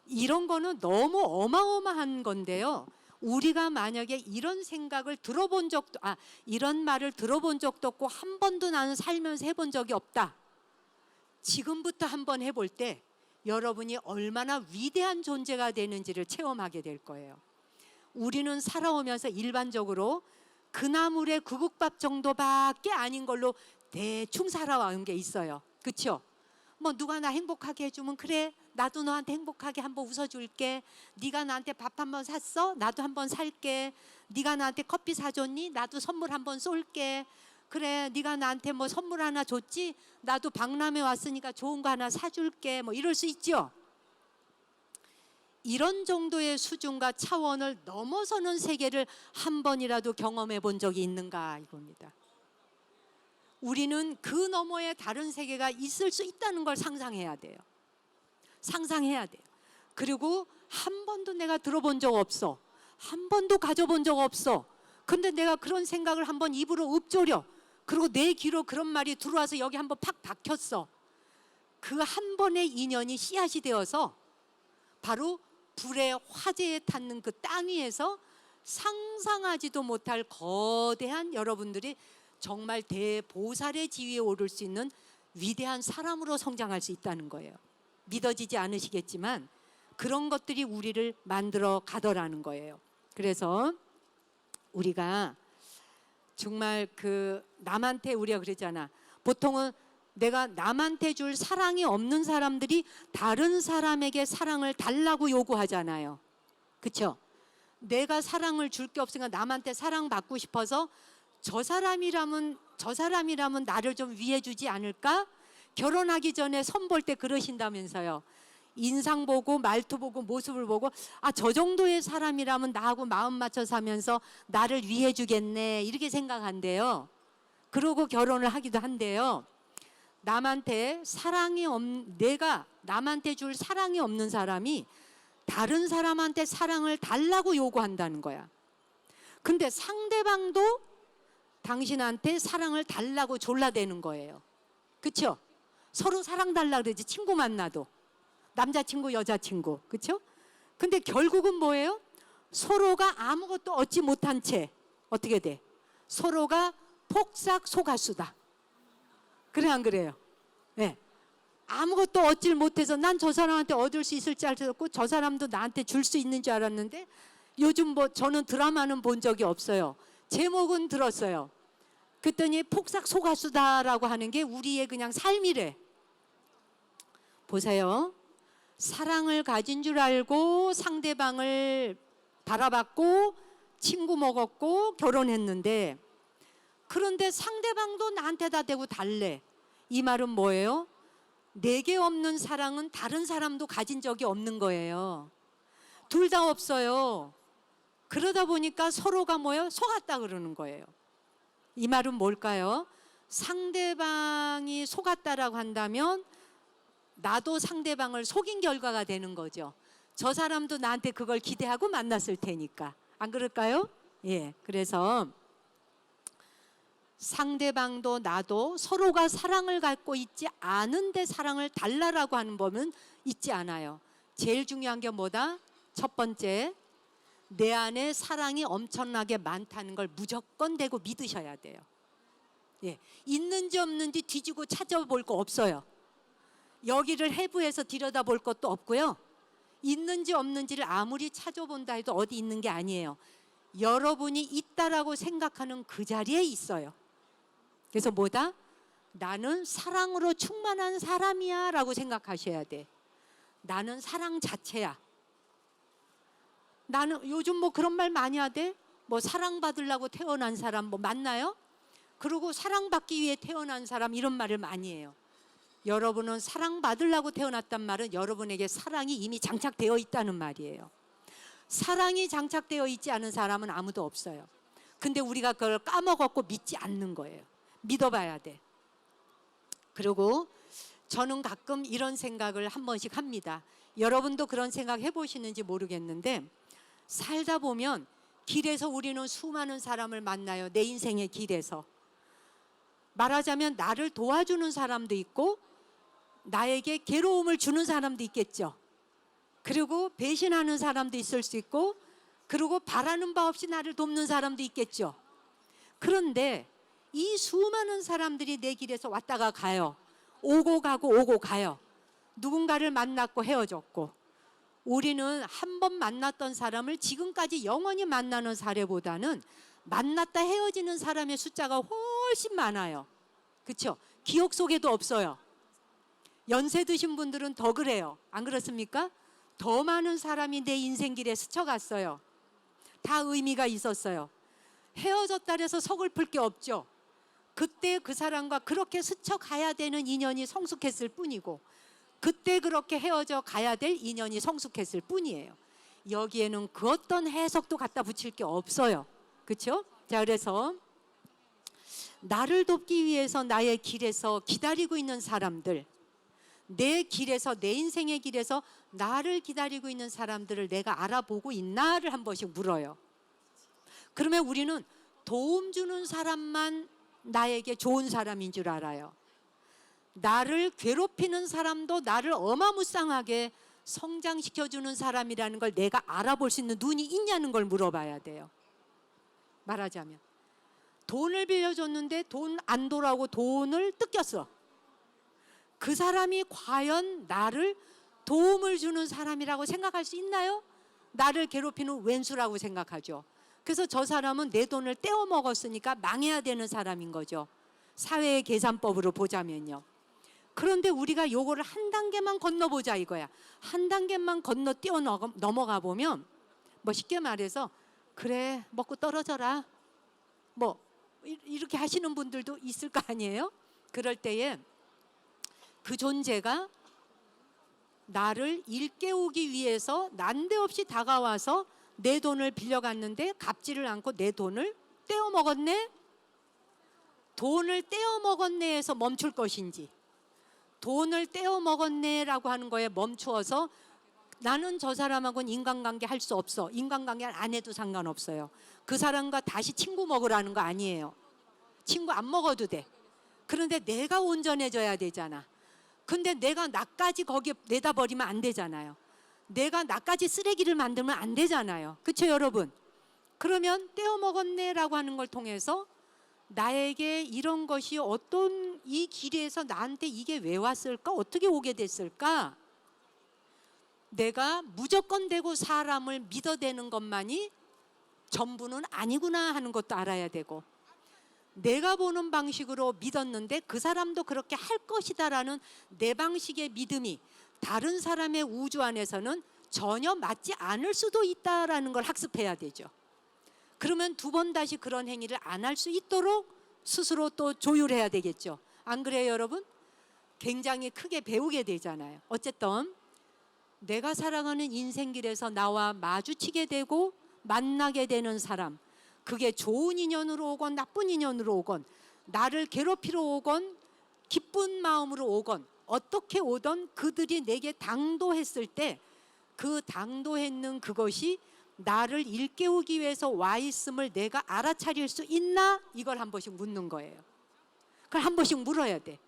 이런 거는 너무 어마어마한 건데요. 우리가 만약에 이런 생각을 들어본 적도, 이런 말을 들어본 적도 없고 한 번도 나는 살면서 해본 적이 없다. 지금부터 한번 해볼 때 여러분이 얼마나 위대한 존재가 되는지를 체험하게 될 거예요. 우리는 살아오면서 일반적으로 그나물의 구국밥 정도밖에 아닌 걸로 대충 살아온 게 있어요. 그렇죠? 뭐 누가 나 행복하게 해주면 그래, 나도 너한테 행복하게 한번 웃어줄게. 네가 나한테 밥 한번 샀어? 나도 한번 살게. 네가 나한테 커피 사줬니? 나도 선물 한번 쏠게. 그래, 네가 나한테 뭐 선물 하나 줬지? 나도 박람회 왔으니까 좋은 거 하나 사줄게. 뭐 이럴 수 있죠. 이런 정도의 수준과 차원을 넘어서는 세계를 한 번이라도 경험해 본 적이 있는가 이겁니다. 우리는 그 너머에 다른 세계가 있을 수 있다는 걸 상상해야 돼요. 상상해야 돼요. 그리고 한 번도 내가 들어본 적 없어. 한 번도 가져본 적 없어. 근데 내가 그런 생각을 한번 입으로 읊조려. 그리고 내 귀로 그런 말이 들어와서 여기 한번 팍 박혔어. 그 한 번의 인연이 씨앗이 되어서 바로 불의 화재에 탔는 그 땅 위에서 상상하지도 못할 거대한 여러분들이 정말 대보살의 지위에 오를 수 있는 위대한 사람으로 성장할 수 있다는 거예요. 믿어지지 않으시겠지만 그런 것들이 우리를 만들어 가더라는 거예요. 그래서 우리가 정말 그 남한테 우리가 그러잖아. 보통은 내가 남한테 줄 사랑이 없는 사람들이 다른 사람에게 사랑을 달라고 요구하잖아요. 그렇죠? 내가 사랑을 줄 게 없으니까 남한테 사랑받고 싶어서 저 사람이라면 나를 좀 위해주지 않을까? 결혼하기 전에 선 볼 때 그러신다면서요. 인상 보고 말투 보고 모습을 보고 저 정도의 사람이라면 나하고 마음 맞춰 사면서 나를 위해주겠네 이렇게 생각한대요. 그러고 결혼을 하기도 한대요. 내가 남한테 줄 사랑이 없는 사람이 다른 사람한테 사랑을 달라고 요구한다는 거야. 근데 상대방도 당신한테 사랑을 달라고 졸라대는 거예요. 그렇죠? 서로 사랑 달라 그러지. 친구 만나도 남자친구 여자친구. 그렇죠? 근데 결국은 뭐예요? 서로가 아무것도 얻지 못한 채 어떻게 돼? 서로가 폭삭 속았수다. 그래 안 그래요? 네. 아무것도 얻질 못해서 난 저 사람한테 얻을 수 있을 줄 알았고 저 사람도 나한테 줄 수 있는 줄 알았는데 요즘 뭐 저는 드라마는 본 적이 없어요. 제목은 들었어요. 그랬더니 폭삭 속았수다라고 하는 게 우리의 그냥 삶이래. 보세요. 사랑을 가진 줄 알고 상대방을 바라봤고 친구 먹었고 결혼했는데 그런데 상대방도 나한테 다 대고 달래. 이 말은 뭐예요? 내게 없는 사랑은 다른 사람도 가진 적이 없는 거예요. 둘 다 없어요. 그러다 보니까 서로가 뭐예요? 속았다 그러는 거예요. 이 말은 뭘까요? 상대방이 속았다라고 한다면 나도 상대방을 속인 결과가 되는 거죠. 저 사람도 나한테 그걸 기대하고 만났을 테니까. 안 그럴까요? 예. 그래서 상대방도 나도 서로가 사랑을 갖고 있지 않은데 사랑을 달라라고 하는 법은 있지 않아요. 제일 중요한 게 뭐다? 첫 번째, 내 안에 사랑이 엄청나게 많다는 걸 무조건 대고 믿으셔야 돼요. 예. 있는지 없는지 뒤지고 찾아볼 거 없어요. 여기를 해부해서 들여다볼 것도 없고요. 있는지 없는지를 아무리 찾아본다 해도 어디 있는 게 아니에요. 여러분이 있다라고 생각하는 그 자리에 있어요. 그래서 뭐다? 나는 사랑으로 충만한 사람이야 라고 생각하셔야 돼. 나는 사랑 자체야. 나는 요즘 뭐 그런 말 많이 하대? 뭐 사랑받으려고 태어난 사람 뭐 맞나요? 그리고 사랑받기 위해 태어난 사람 이런 말을 많이 해요. 여러분은 사랑받으려고 태어났단 말은 여러분에게 사랑이 이미 장착되어 있다는 말이에요. 사랑이 장착되어 있지 않은 사람은 아무도 없어요. 근데 우리가 그걸 까먹었고 믿지 않는 거예요. 믿어봐야 돼. 그리고 저는 가끔 이런 생각을 한 번씩 합니다. 여러분도 그런 생각 해보시는지 모르겠는데 살다 보면 길에서 우리는 수많은 사람을 만나요. 내 인생의 길에서. 말하자면 나를 도와주는 사람도 있고 나에게 괴로움을 주는 사람도 있겠죠. 그리고 배신하는 사람도 있을 수 있고 그리고 바라는 바 없이 나를 돕는 사람도 있겠죠. 그런데 이 수많은 사람들이 내 길에서 왔다가 가요. 오고 가요. 누군가를 만났고 헤어졌고 우리는 한 번 만났던 사람을 지금까지 영원히 만나는 사례보다는 만났다 헤어지는 사람의 숫자가 훨씬 많아요. 그렇죠? 기억 속에도 없어요. 연세 드신 분들은 더 그래요. 안 그렇습니까? 더 많은 사람이 내 인생길에 스쳐갔어요. 다 의미가 있었어요. 헤어졌다 해서 서글플 게 없죠. 그때 그 사람과 그렇게 스쳐가야 되는 인연이 성숙했을 뿐이고, 그때 그렇게 헤어져 가야 될 인연이 성숙했을 뿐이에요. 여기에는 그 어떤 해석도 갖다 붙일 게 없어요. 그렇죠? 자, 그래서 나를 돕기 위해서 나의 길에서 기다리고 있는 사람들, 내 길에서, 내 인생의 길에서 나를 기다리고 있는 사람들을 내가 알아보고 있나를 한 번씩 물어요. 그러면 우리는 도움 주는 사람만 나에게 좋은 사람인 줄 알아요. 나를 괴롭히는 사람도 나를 어마무쌍하게 성장시켜주는 사람이라는 걸 내가 알아볼 수 있는 눈이 있냐는 걸 물어봐야 돼요. 말하자면 돈을 빌려줬는데 돈 안 돌아오고 돈을 뜯겼어. 그 사람이 과연 나를 도움을 주는 사람이라고 생각할 수 있나요? 나를 괴롭히는 왼수라고 생각하죠. 그래서 저 사람은 내 돈을 떼어 먹었으니까 망해야 되는 사람인 거죠. 사회의 계산법으로 보자면요. 그런데 우리가 요거를 한 단계만 건너보자 이거야. 한 단계만 건너 뛰어 넘어가 보면 뭐 쉽게 말해서 그래 먹고 떨어져라 뭐 이렇게 하시는 분들도 있을 거 아니에요? 그럴 때에 그 존재가 나를 일깨우기 위해서 난데없이 다가와서 내 돈을 빌려갔는데 갚지를 않고 내 돈을 떼어 먹었네? 돈을 떼어 먹었네에서 멈출 것인지, 돈을 떼어 먹었네라고 하는 거에 멈추어서 나는 저 사람하고는 인간관계 할 수 없어. 인간관계 안 해도 상관없어요. 그 사람과 다시 친구 먹으라는 거 아니에요. 친구 안 먹어도 돼. 그런데 내가 온전해져야 되잖아. 근데 내가 나까지 거기에 내다 버리면 안 되잖아요. 내가 나까지 쓰레기를 만들면 안 되잖아요. 그렇죠 여러분? 그러면 떼어 먹었네라고 하는 걸 통해서 나에게 이런 것이 어떤 이 길에서 나한테 이게 왜 왔을까? 어떻게 오게 됐을까? 내가 무조건 되고 사람을 믿어대는 것만이 전부는 아니구나 하는 것도 알아야 되고, 내가 보는 방식으로 믿었는데 그 사람도 그렇게 할 것이다라는 내 방식의 믿음이 다른 사람의 우주 안에서는 전혀 맞지 않을 수도 있다라는 걸 학습해야 되죠. 그러면 두 번 다시 그런 행위를 안 할 수 있도록 스스로 또 조율해야 되겠죠. 안 그래요 여러분? 굉장히 크게 배우게 되잖아요. 어쨌든 내가 살아가는 인생길에서 나와 마주치게 되고 만나게 되는 사람, 그게 좋은 인연으로 오건 나쁜 인연으로 오건 나를 괴롭히러 오건 기쁜 마음으로 오건 어떻게 오던 그들이 내게 당도했을 때 그 당도했는 그것이 나를 일깨우기 위해서 와 있음을 내가 알아차릴 수 있나? 이걸 한 번씩 묻는 거예요. 그걸 한 번씩 물어야 돼.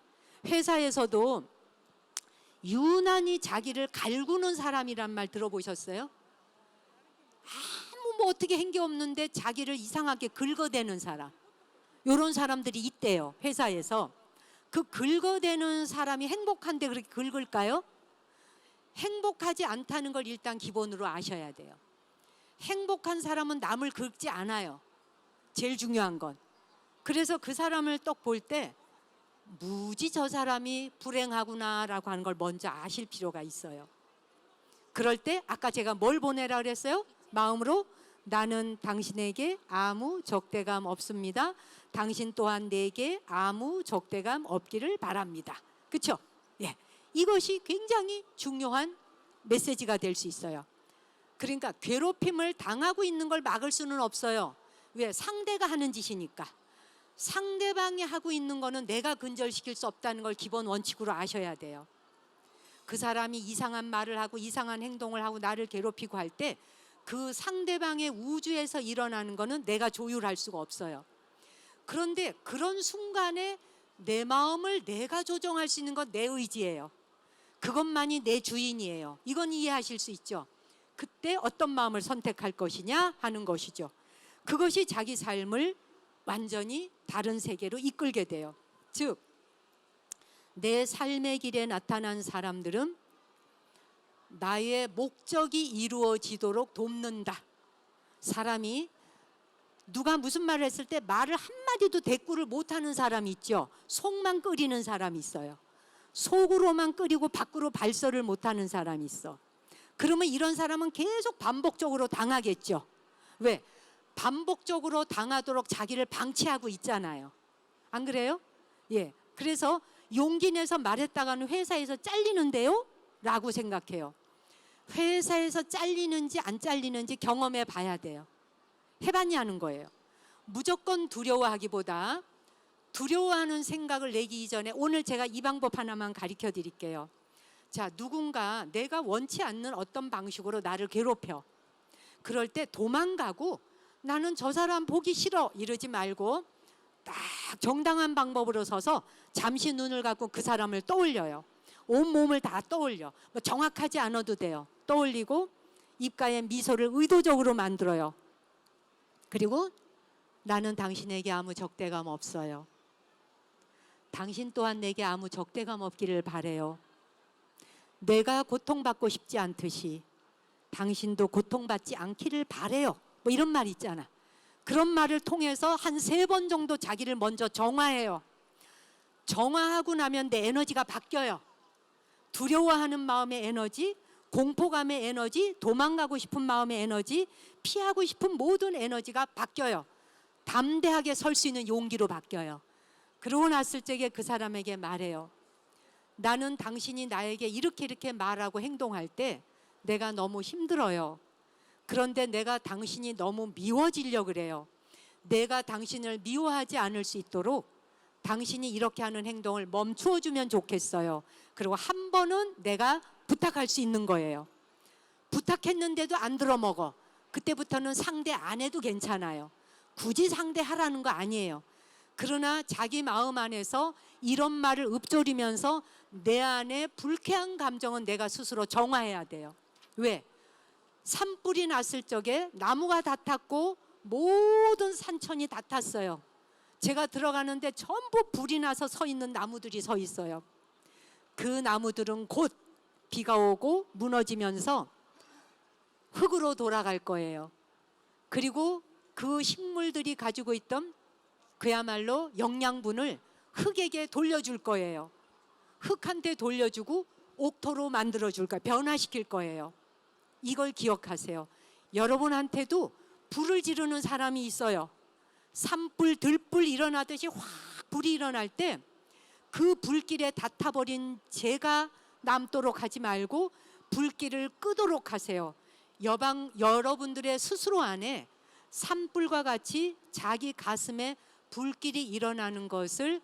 회사에서도 유난히 자기를 갈구는 사람이란 말 들어보셨어요? 아무 뭐 어떻게 한 게 없는데 자기를 이상하게 긁어대는 사람, 이런 사람들이 있대요. 회사에서. 그 긁어대는 사람이 행복한데 그렇게 긁을까요? 행복하지 않다는 걸 일단 기본으로 아셔야 돼요. 행복한 사람은 남을 긁지 않아요. 제일 중요한 건. 그래서 그 사람을 딱 볼 때 무지 저 사람이 불행하구나라고 하는 걸 먼저 아실 필요가 있어요. 그럴 때 아까 제가 뭘 보내라 그랬어요? 마음으로 나는 당신에게 아무 적대감 없습니다. 당신 또한 내게 아무 적대감 없기를 바랍니다. 그렇죠? 예. 이것이 굉장히 중요한 메시지가 될 수 있어요. 그러니까 괴롭힘을 당하고 있는 걸 막을 수는 없어요. 왜? 상대가 하는 짓이니까. 상대방이 하고 있는 거는 내가 근절시킬 수 없다는 걸 기본 원칙으로 아셔야 돼요. 그 사람이 이상한 말을 하고 이상한 행동을 하고 나를 괴롭히고 할 때 그 상대방의 우주에서 일어나는 거는 내가 조율할 수가 없어요. 그런데 그런 순간에 내 마음을 내가 조정할 수 있는 건 내 의지예요. 그것만이 내 주인이에요. 이건 이해하실 수 있죠. 그때 어떤 마음을 선택할 것이냐 하는 것이죠. 그것이 자기 삶을 완전히 다른 세계로 이끌게 돼요. 즉, 내 삶의 길에 나타난 사람들은 나의 목적이 이루어지도록 돕는다. 사람이 누가 무슨 말을 했을 때 말을 한마디도 대꾸를 못하는 사람이 있죠. 속만 끓이는 사람이 있어요. 속으로만 끓이고 밖으로 발설을 못하는 사람이 있어. 그러면 이런 사람은 계속 반복적으로 당하겠죠. 왜? 반복적으로 당하도록 자기를 방치하고 있잖아요. 안 그래요? 예. 그래서 용기 내서 말했다가는 회사에서 잘리는데요? 라고 생각해요. 회사에서 잘리는지 안 잘리는지 경험해 봐야 돼요. 해봤냐는 거예요. 무조건 두려워하기보다 두려워하는 생각을 내기 이전에 오늘 제가 이 방법 하나만 가르쳐 드릴게요. 자, 누군가 내가 원치 않는 어떤 방식으로 나를 괴롭혀. 그럴 때 도망가고 나는 저 사람 보기 싫어 이러지 말고 딱 정당한 방법으로 서서 잠시 눈을 감고 그 사람을 떠올려요. 온 몸을 다 떠올려. 뭐 정확하지 않아도 돼요. 떠올리고 입가에 미소를 의도적으로 만들어요. 그리고 나는 당신에게 아무 적대감 없어요. 당신 또한 내게 아무 적대감 없기를 바래요. 내가 고통받고 싶지 않듯이 당신도 고통받지 않기를 바래요. 뭐 이런 말 있잖아. 그런 말을 통해서 한 3번 정도 자기를 먼저 정화해요. 정화하고 나면 내 에너지가 바뀌어요. 두려워하는 마음의 에너지, 공포감의 에너지, 도망가고 싶은 마음의 에너지, 피하고 싶은 모든 에너지가 바뀌어요. 담대하게 설 수 있는 용기로 바뀌어요. 그러고 났을 적에 그 사람에게 말해요. 나는 당신이 나에게 이렇게 말하고 행동할 때 내가 너무 힘들어요. 그런데 내가 당신이 너무 미워지려고 그래요. 내가 당신을 미워하지 않을 수 있도록 당신이 이렇게 하는 행동을 멈추어 주면 좋겠어요. 그리고 한 번은 내가 부탁할 수 있는 거예요. 부탁했는데도 안 들어먹어. 그때부터는 상대 안 해도 괜찮아요. 굳이 상대하라는 거 아니에요. 그러나 자기 마음 안에서 이런 말을 읊조리면서 내 안에 불쾌한 감정은 내가 스스로 정화해야 돼요. 왜? 산불이 났을 적에 나무가 다 탔고 모든 산천이 다 탔어요. 제가 들어가는데 전부 불이 나서 서 있는 나무들이 서 있어요. 그 나무들은 곧 비가 오고 무너지면서 흙으로 돌아갈 거예요. 그리고 그 식물들이 가지고 있던 그야말로 영양분을 흙에게 돌려줄 거예요. 흙한테 돌려주고 옥토로 만들어줄 거예요. 변화시킬 거예요. 이걸 기억하세요. 여러분한테도 불을 지르는 사람이 있어요. 산불, 들불 일어나듯이 확 불이 일어날 때 그 불길에 다 타버린 재가 남도록 하지 말고 불길을 끄도록 하세요. 여러분들의 스스로 안에 산불과 같이 자기 가슴에 불길이 일어나는 것을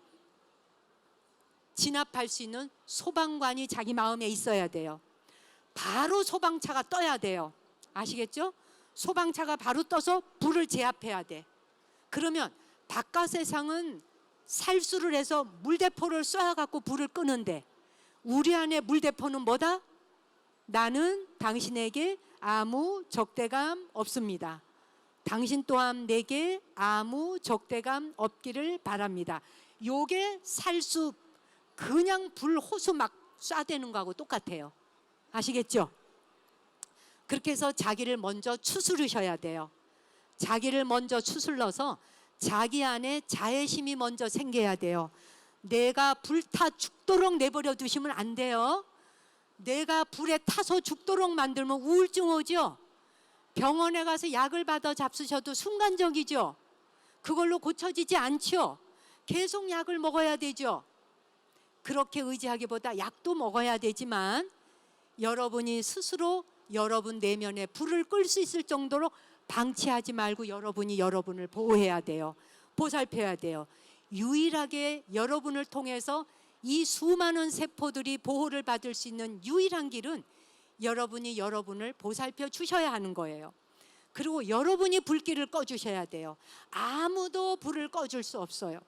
진압할 수 있는 소방관이 자기 마음에 있어야 돼요. 바로 소방차가 떠야 돼요. 아시겠죠? 소방차가 바로 떠서 불을 제압해야 돼. 그러면 바깥 세상은 살수를 해서 물대포를 쏴갖고 불을 끄는데 우리 안에 물대포는 뭐다? 나는 당신에게 아무 적대감 없습니다. 당신 또한 내게 아무 적대감 없기를 바랍니다. 요게 살수 그냥 불 호수 막 쏴대는 거하고 똑같아요. 아시겠죠? 그렇게 해서 자기를 먼저 추스르셔야 돼요. 자기를 먼저 추슬러서 자기 안에 자애심이 먼저 생겨야 돼요. 내가 불타 죽도록 내버려 두시면 안 돼요. 내가 불에 타서 죽도록 만들면 우울증 오죠. 병원에 가서 약을 받아 잡수셔도 순간적이죠. 그걸로 고쳐지지 않죠. 계속 약을 먹어야 되죠. 그렇게 의지하기보다 약도 먹어야 되지만 여러분이 스스로 여러분 내면에 불을 끌 수 있을 정도로 방치하지 말고 여러분이 여러분을 보호해야 돼요. 보살펴야 돼요. 유일하게 여러분을 통해서 이 수많은 세포들이 보호를 받을 수 있는 유일한 길은 여러분이 여러분을 보살펴 주셔야 하는 거예요. 그리고 여러분이 불길을 꺼주셔야 돼요. 아무도 불을 꺼줄 수 없어요.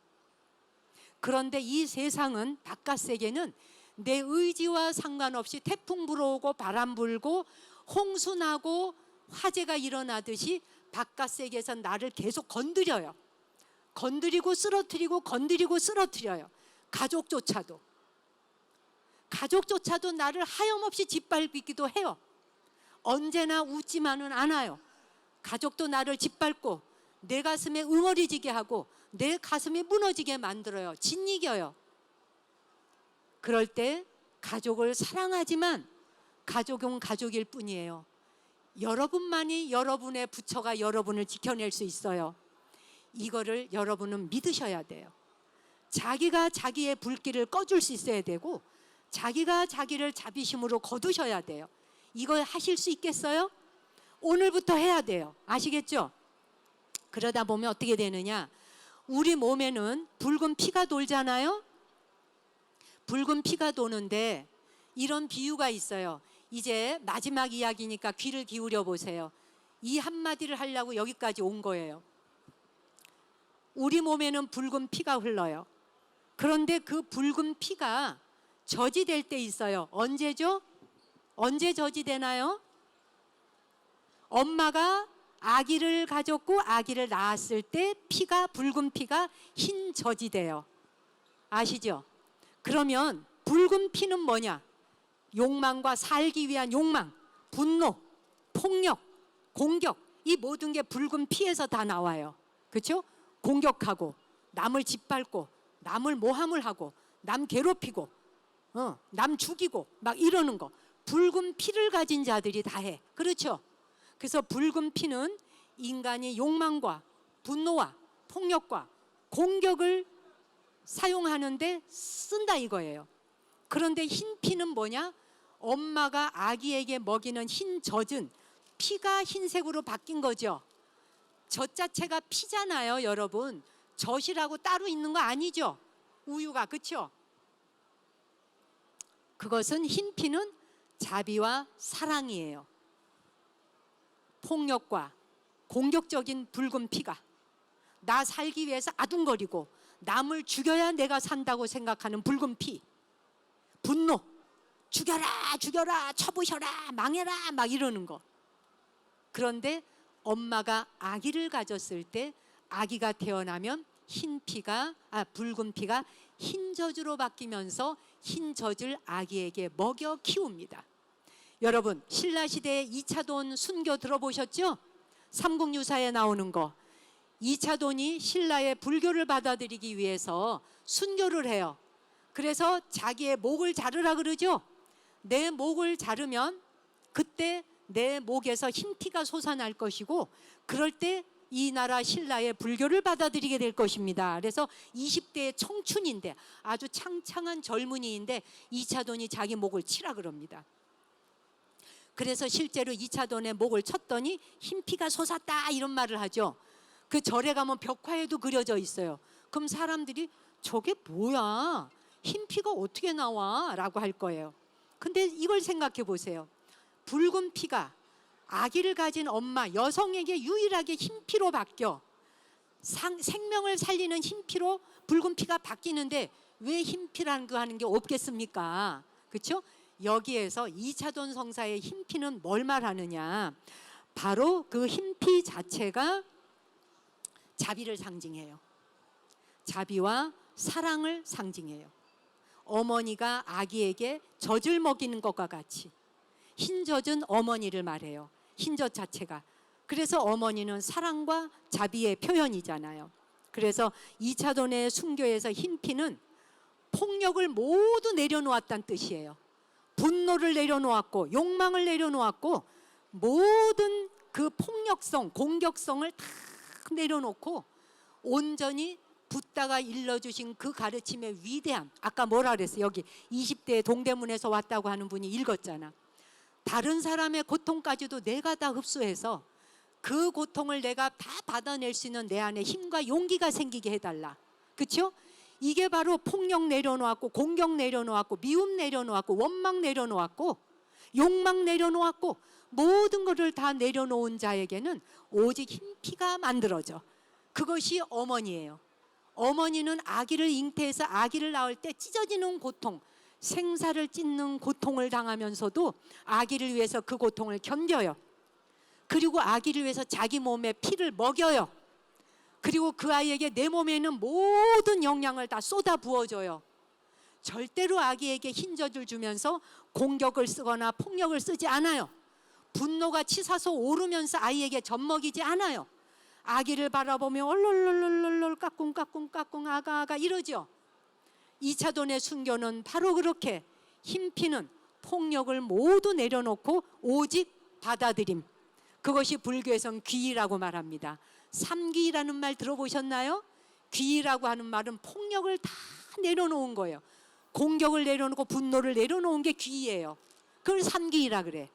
그런데 이 세상은 바깥 세계는 내 의지와 상관없이 태풍 불어오고 바람 불고 홍수 나고 화재가 일어나듯이 바깥 세계에서 나를 계속 건드려요. 건드리고 쓰러뜨리고 건드리고 쓰러뜨려요. 가족조차도 나를 하염없이 짓밟기도 해요. 언제나 웃지만은 않아요. 가족도 나를 짓밟고 내 가슴에 응어리지게 하고 내 가슴이 무너지게 만들어요. 짓이겨요. 그럴 때 가족을 사랑하지만 가족은 가족일 뿐이에요. 여러분만이 여러분의 부처가 여러분을 지켜낼 수 있어요. 이거를 여러분은 믿으셔야 돼요. 자기가 자기의 불길을 꺼줄 수 있어야 되고 자기가 자기를 자비심으로 거두셔야 돼요. 이거 하실 수 있겠어요? 오늘부터 해야 돼요. 아시겠죠? 그러다 보면 어떻게 되느냐? 우리 몸에는 붉은 피가 돌잖아요. 붉은 피가 도는데 이런 비유가 있어요. 이제 마지막 이야기니까 귀를 기울여 보세요. 이 한마디를 하려고 여기까지 온 거예요. 우리 몸에는 붉은 피가 흘러요. 그런데 그 붉은 피가 저지될 때 있어요. 언제죠? 언제 저지되나요? 엄마가 아기를 가졌고 아기를 낳았을 때 피가 붉은 피가 흰 저지돼요. 아시죠? 그러면 붉은 피는 뭐냐? 욕망과 살기 위한 욕망, 분노, 폭력, 공격, 이 모든 게 붉은 피에서 다 나와요. 그렇죠? 공격하고 남을 짓밟고 남을 모함을 하고 남 괴롭히고 남 죽이고 막 이러는 거 붉은 피를 가진 자들이 다 해. 그렇죠? 그래서 붉은 피는 인간이 욕망과 분노와 폭력과 공격을 사용하는데 쓴다 이거예요. 그런데 흰 피는 뭐냐? 엄마가 아기에게 먹이는 흰 젖은 피가 흰색으로 바뀐 거죠. 젖 자체가 피잖아요, 여러분. 젖이라고 따로 있는 거 아니죠? 우유가, 그렇죠? 그것은 흰 피는 자비와 사랑이에요. 폭력과 공격적인 붉은 피가 나 살기 위해서 아둥거리고 남을 죽여야 내가 산다고 생각하는 붉은 피, 분노, 죽여라 죽여라 쳐부셔라 망해라 막 이러는 거. 그런데 엄마가 아기를 가졌을 때 아기가 태어나면 붉은 피가 흰 젖으로 바뀌면서 흰 젖을 아기에게 먹여 키웁니다. 여러분, 신라시대의 이차돈 순교 들어보셨죠? 삼국유사에 나오는 거. 이차돈이 신라의 불교를 받아들이기 위해서 순교를 해요. 그래서 자기의 목을 자르라 그러죠. 내 목을 자르면 그때 내 목에서 흰 피가 솟아날 것이고 그럴 때 이 나라 신라의 불교를 받아들이게 될 것입니다. 그래서 20대의 청춘인데 아주 창창한 젊은이인데 이차돈이 자기 목을 치라 그럽니다. 그래서 실제로 이차돈의 목을 쳤더니 흰 피가 솟았다 이런 말을 하죠. 그 절에 가면 벽화에도 그려져 있어요. 그럼 사람들이 저게 뭐야? 흰 피가 어떻게 나와? 라고 할 거예요. 근데 이걸 생각해 보세요. 붉은 피가 아기를 가진 엄마 여성에게 유일하게 흰 피로 바뀌어 생명을 살리는 흰 피로 붉은 피가 바뀌는데 왜 흰 피라는 거 하는 게 없겠습니까? 그렇죠? 여기에서 이차돈 성사의 흰 피는 뭘 말하느냐? 바로 그 흰 피 자체가 자비를 상징해요. 자비와 사랑을 상징해요. 어머니가 아기에게 젖을 먹이는 것과 같이 흰 젖은 어머니를 말해요. 흰 젖 자체가. 그래서 어머니는 사랑과 자비의 표현이잖아요. 그래서 이차돈의 순교에서 흰 피는 폭력을 모두 내려놓았다는 뜻이에요. 분노를 내려놓았고 욕망을 내려놓았고 모든 그 폭력성, 공격성을 다 내려놓고 온전히 붓다가 일러주신 그 가르침의 위대함. 아까 뭐라 그랬어요? 여기 20대 동대문에서 왔다고 하는 분이 읽었잖아. 다른 사람의 고통까지도 내가 다 흡수해서 그 고통을 내가 다 받아낼 수 있는 내 안에 힘과 용기가 생기게 해달라. 그렇죠? 이게 바로 폭력 내려놓았고 공격 내려놓았고 미움 내려놓았고 원망 내려놓았고 욕망 내려놓았고 모든 것을 다 내려놓은 자에게는 오직 흰 피가 만들어져. 그것이 어머니예요. 어머니는 아기를 잉태해서 아기를 낳을 때 찢어지는 고통, 생사를 찢는 고통을 당하면서도 아기를 위해서 그 고통을 견뎌요. 그리고 아기를 위해서 자기 몸에 피를 먹여요. 그리고 그 아이에게 내 몸에 있는 모든 영양을 다 쏟아 부어줘요. 절대로 아기에게 흰 젖을 주면서 공격을 쓰거나 폭력을 쓰지 않아요. 분노가 치솟아 오르면서 아이에게 젖먹이지 않아요. 아기를 바라보며 얼얼얼얼얼 까꿍까꿍 아가 이러죠. 이차돈의 순교는 바로 그렇게 힘피는 폭력을 모두 내려놓고 오직 받아들임. 그것이 불교에선 귀의라고 말합니다. 삼귀라는 말 들어보셨나요? 귀의라고 하는 말은 폭력을 다 내려놓은 거예요. 공격을 내려놓고 분노를 내려놓은 게 귀의예요. 그걸 삼귀이라 그래.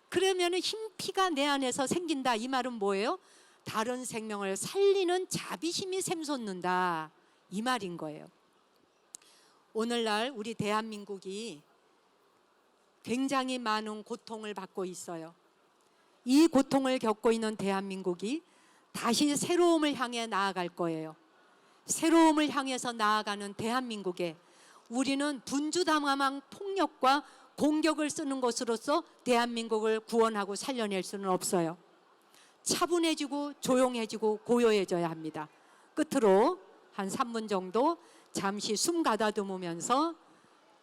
그러면 힘피가 내 안에서 생긴다. 이 말은 뭐예요? 다른 생명을 살리는 자비심이 샘솟는다. 이 말인 거예요. 오늘날 우리 대한민국이 굉장히 많은 고통을 받고 있어요. 이 고통을 겪고 있는 대한민국이 다시 새로움을 향해 나아갈 거예요. 새로움을 향해서 나아가는 대한민국에 우리는 분주담함한 폭력과 공격을 쓰는 것으로서 대한민국을 구원하고 살려낼 수는 없어요. 차분해지고 조용해지고 고요해져야 합니다. 끝으로 한 3분 정도 잠시 숨 가다듬으면서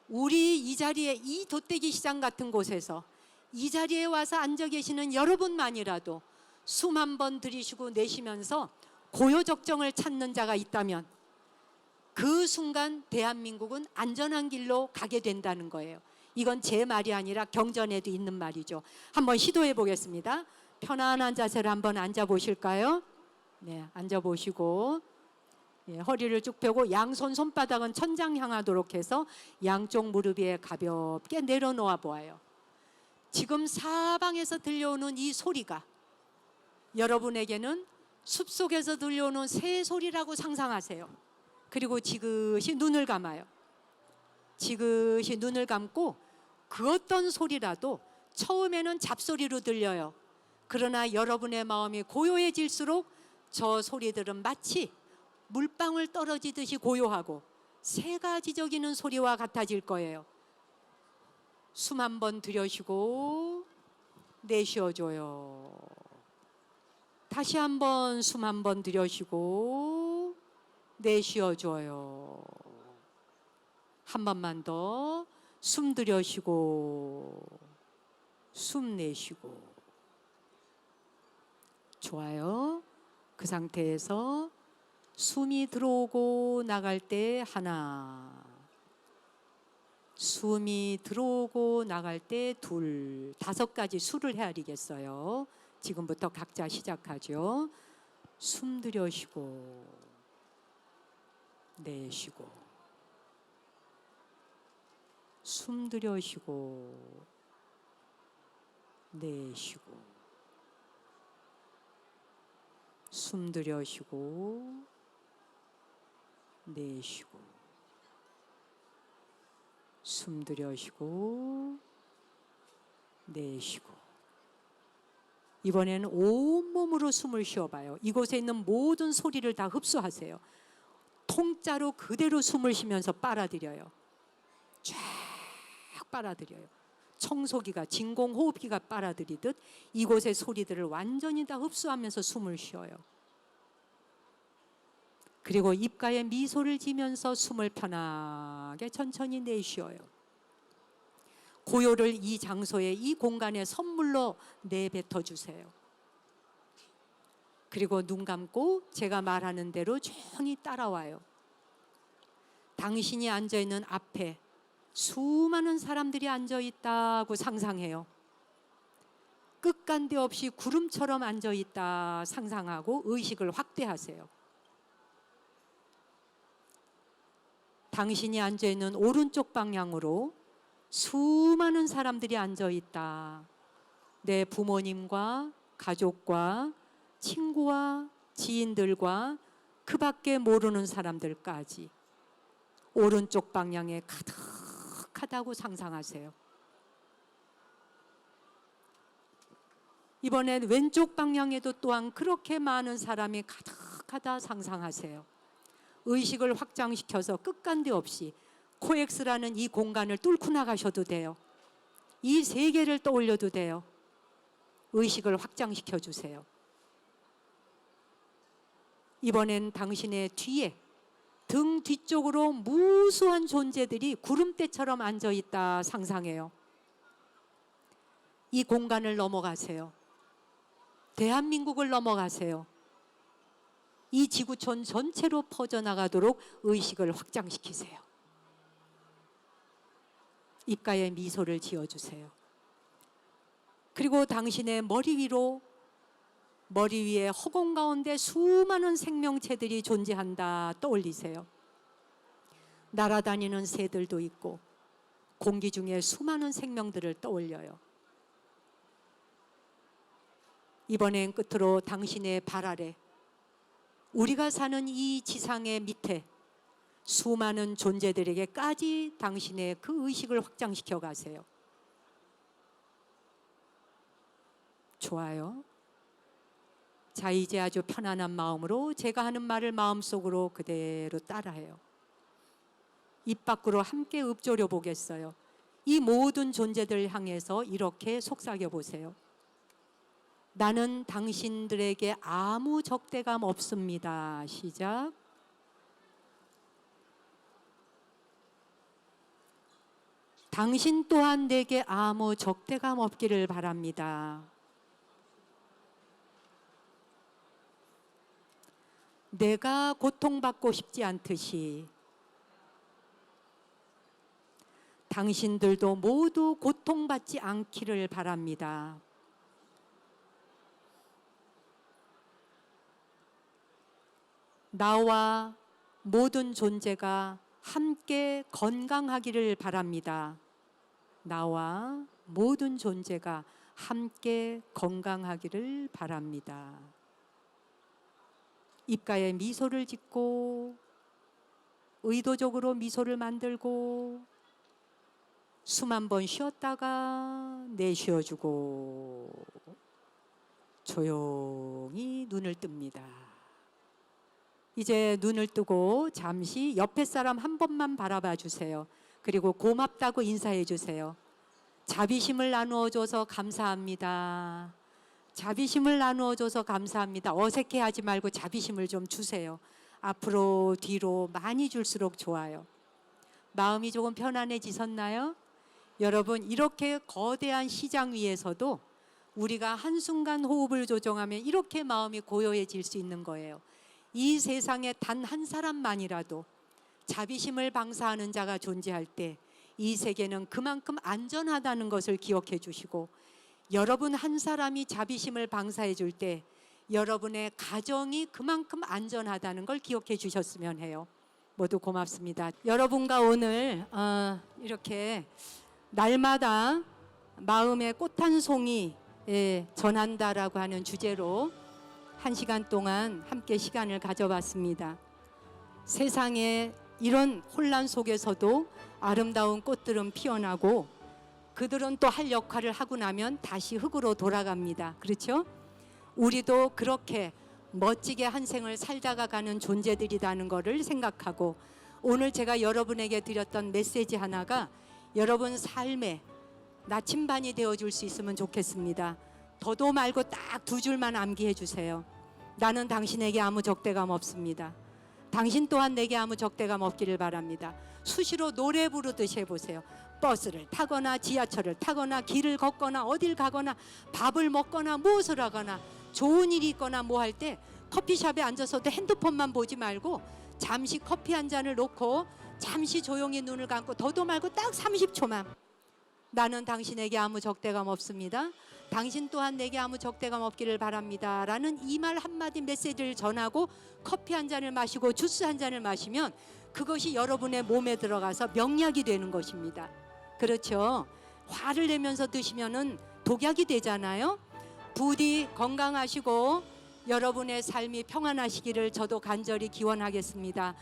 우리 이 자리에 이 돗대기 시장 같은 곳에서 이 자리에 와서 앉아 계시는 여러분만이라도 숨 한 번 들이쉬고 내쉬면서 고요적정을 찾는 자가 있다면 그 순간 대한민국은 안전한 길로 가게 된다는 거예요. 이건 제 말이 아니라 경전에도 있는 말이죠. 한번 시도해 보겠습니다. 편안한 자세로 한번 앉아 보실까요? 네, 앉아 보시고 허리를 쭉 펴고 양손 손바닥은 천장 향하도록 해서 양쪽 무릎 위에 가볍게 내려놓아 보아요. 지금 사방에서 들려오는 이 소리가 여러분에게는 숲속에서 들려오는 새 소리라고 상상하세요. 그리고 지그시 눈을 감아요. 지그시 눈을 감고 그 어떤 소리라도 처음에는 잡소리로 들려요. 그러나 여러분의 마음이 고요해질수록 저 소리들은 마치 물방울 떨어지듯이 고요하고 새가 지저귀는 소리와 같아질 거예요. 숨 한 번 들여쉬고 내쉬어줘요. 다시 한번 숨 한 번 들여쉬고 내쉬어줘요. 한 번만 더 숨 들여쉬고 숨 내쉬고. 좋아요. 그 상태에서 숨이 들어오고 나갈 때 하나, 숨이 들어오고 나갈 때 둘, 5가지 수를 헤아리겠어요. 지금부터 각자 시작하죠. 숨 들여쉬고 내쉬고, 숨 들여쉬고 내쉬고, 숨 들여쉬고 내쉬고, 숨 들여쉬고 내쉬고. 이번에는 온몸으로 숨을 쉬어봐요. 이곳에 있는 모든 소리를 다 흡수하세요. 통짜로 그대로 숨을 쉬면서 빨아들여요. 쫙 빨아들여요. 청소기가, 진공호흡기가 빨아들이듯 이곳의 소리들을 완전히 다 흡수하면서 숨을 쉬어요. 그리고 입가에 미소를 지면서 숨을 편하게 천천히 내쉬어요. 고요를 이 장소에, 이 공간에 선물로 내뱉어 주세요. 그리고 눈 감고 제가 말하는 대로 조용히 따라와요. 당신이 앉아있는 앞에 수많은 사람들이 앉아있다고 상상해요. 끝간데 없이 구름처럼 앉아있다 상상하고 의식을 확대하세요. 당신이 앉아있는 오른쪽 방향으로 수많은 사람들이 앉아있다. 내 부모님과 가족과 친구와 지인들과 그 밖에 모르는 사람들까지 오른쪽 방향에 가득하다고 상상하세요. 이번엔 왼쪽 방향에도 또한 그렇게 많은 사람이 가득하다 상상하세요. 의식을 확장시켜서 끝간데 없이 코엑스라는 이 공간을 뚫고 나가셔도 돼요. 이 세계를 떠올려도 돼요. 의식을 확장시켜 주세요. 이번엔 당신의 뒤에, 등 뒤쪽으로 무수한 존재들이 구름대처럼 앉아있다 상상해요. 이 공간을 넘어가세요. 대한민국을 넘어가세요. 이 지구촌 전체로 퍼져나가도록 의식을 확장시키세요. 입가에 미소를 지어주세요. 그리고 당신의 머리 위에 허공 가운데 수많은 생명체들이 존재한다 떠올리세요. 날아다니는 새들도 있고 공기 중에 수많은 생명들을 떠올려요. 이번엔 끝으로 당신의 발 아래, 우리가 사는 이 지상의 밑에 수많은 존재들에게까지 당신의 그 의식을 확장시켜 가세요. 좋아요. 자, 이제 아주 편안한 마음으로 제가 하는 말을 마음속으로 그대로 따라해요. 입 밖으로 함께 읊조려 보겠어요. 이 모든 존재들 향해서 이렇게 속삭여 보세요. 나는 당신들에게 아무 적대감 없습니다. 시작. 당신 또한 내게 아무 적대감 없기를 바랍니다. 내가 고통받고 싶지 않듯이 당신들도 모두 고통받지 않기를 바랍니다. 나와 모든 존재가 함께 건강하기를 바랍니다. 나와 모든 존재가 함께 건강하기를 바랍니다. 입가에 미소를 짓고 의도적으로 미소를 만들고 숨 한 번 쉬었다가 내쉬어주고 조용히 눈을 뜹니다. 이제 눈을 뜨고 잠시 옆에 사람 한 번만 바라봐 주세요. 그리고 고맙다고 인사해 주세요. 자비심을 나누어줘서 감사합니다. 자비심을 나누어줘서 감사합니다. 어색해하지 말고 자비심을 좀 주세요. 앞으로 뒤로 많이 줄수록 좋아요. 마음이 조금 편안해지셨나요? 여러분, 이렇게 거대한 시장 위에서도 우리가 한순간 호흡을 조정하면 이렇게 마음이 고요해질 수 있는 거예요. 이 세상에 단 한 사람만이라도 자비심을 방사하는 자가 존재할 때 이 세계는 그만큼 안전하다는 것을 기억해 주시고, 여러분 한 사람이 자비심을 방사해 줄 때 여러분의 가정이 그만큼 안전하다는 걸 기억해 주셨으면 해요. 모두 고맙습니다. 여러분과 오늘 이렇게 날마다 마음의 꽃 한 송이 전한다라고 하는 주제로 1시간 동안 함께 시간을 가져봤습니다. 세상에 이런 혼란 속에서도 아름다운 꽃들은 피어나고 그들은 또 할 역할을 하고 나면 다시 흙으로 돌아갑니다. 그렇죠? 우리도 그렇게 멋지게 한 생을 살다가 가는 존재들이라는 것을 생각하고, 오늘 제가 여러분에게 드렸던 메시지 하나가 여러분 삶의 나침반이 되어줄 수 있으면 좋겠습니다. 더도 말고 딱 2줄만 암기해 주세요. 나는 당신에게 아무 적대감 없습니다. 당신 또한 내게 아무 적대감 없기를 바랍니다. 수시로 노래 부르듯이 해보세요. 버스를 타거나 지하철을 타거나 길을 걷거나 어딜 가거나 밥을 먹거나 무엇을 하거나 좋은 일이 있거나 뭐 할 때 커피숍에 앉아서도 핸드폰만 보지 말고 잠시 커피 한 잔을 놓고 잠시 조용히 눈을 감고 더도 말고 딱 30초만 나는 당신에게 아무 적대감 없습니다. 당신 또한 내게 아무 적대감 없기를 바랍니다. 라는 이 말 한마디 메시지를 전하고 커피 한 잔을 마시고 주스 한 잔을 마시면 그것이 여러분의 몸에 들어가서 명약이 되는 것입니다. 그렇죠? 화를 내면서 드시면은 독약이 되잖아요. 부디 건강하시고 여러분의 삶이 평안하시기를 저도 간절히 기원하겠습니다.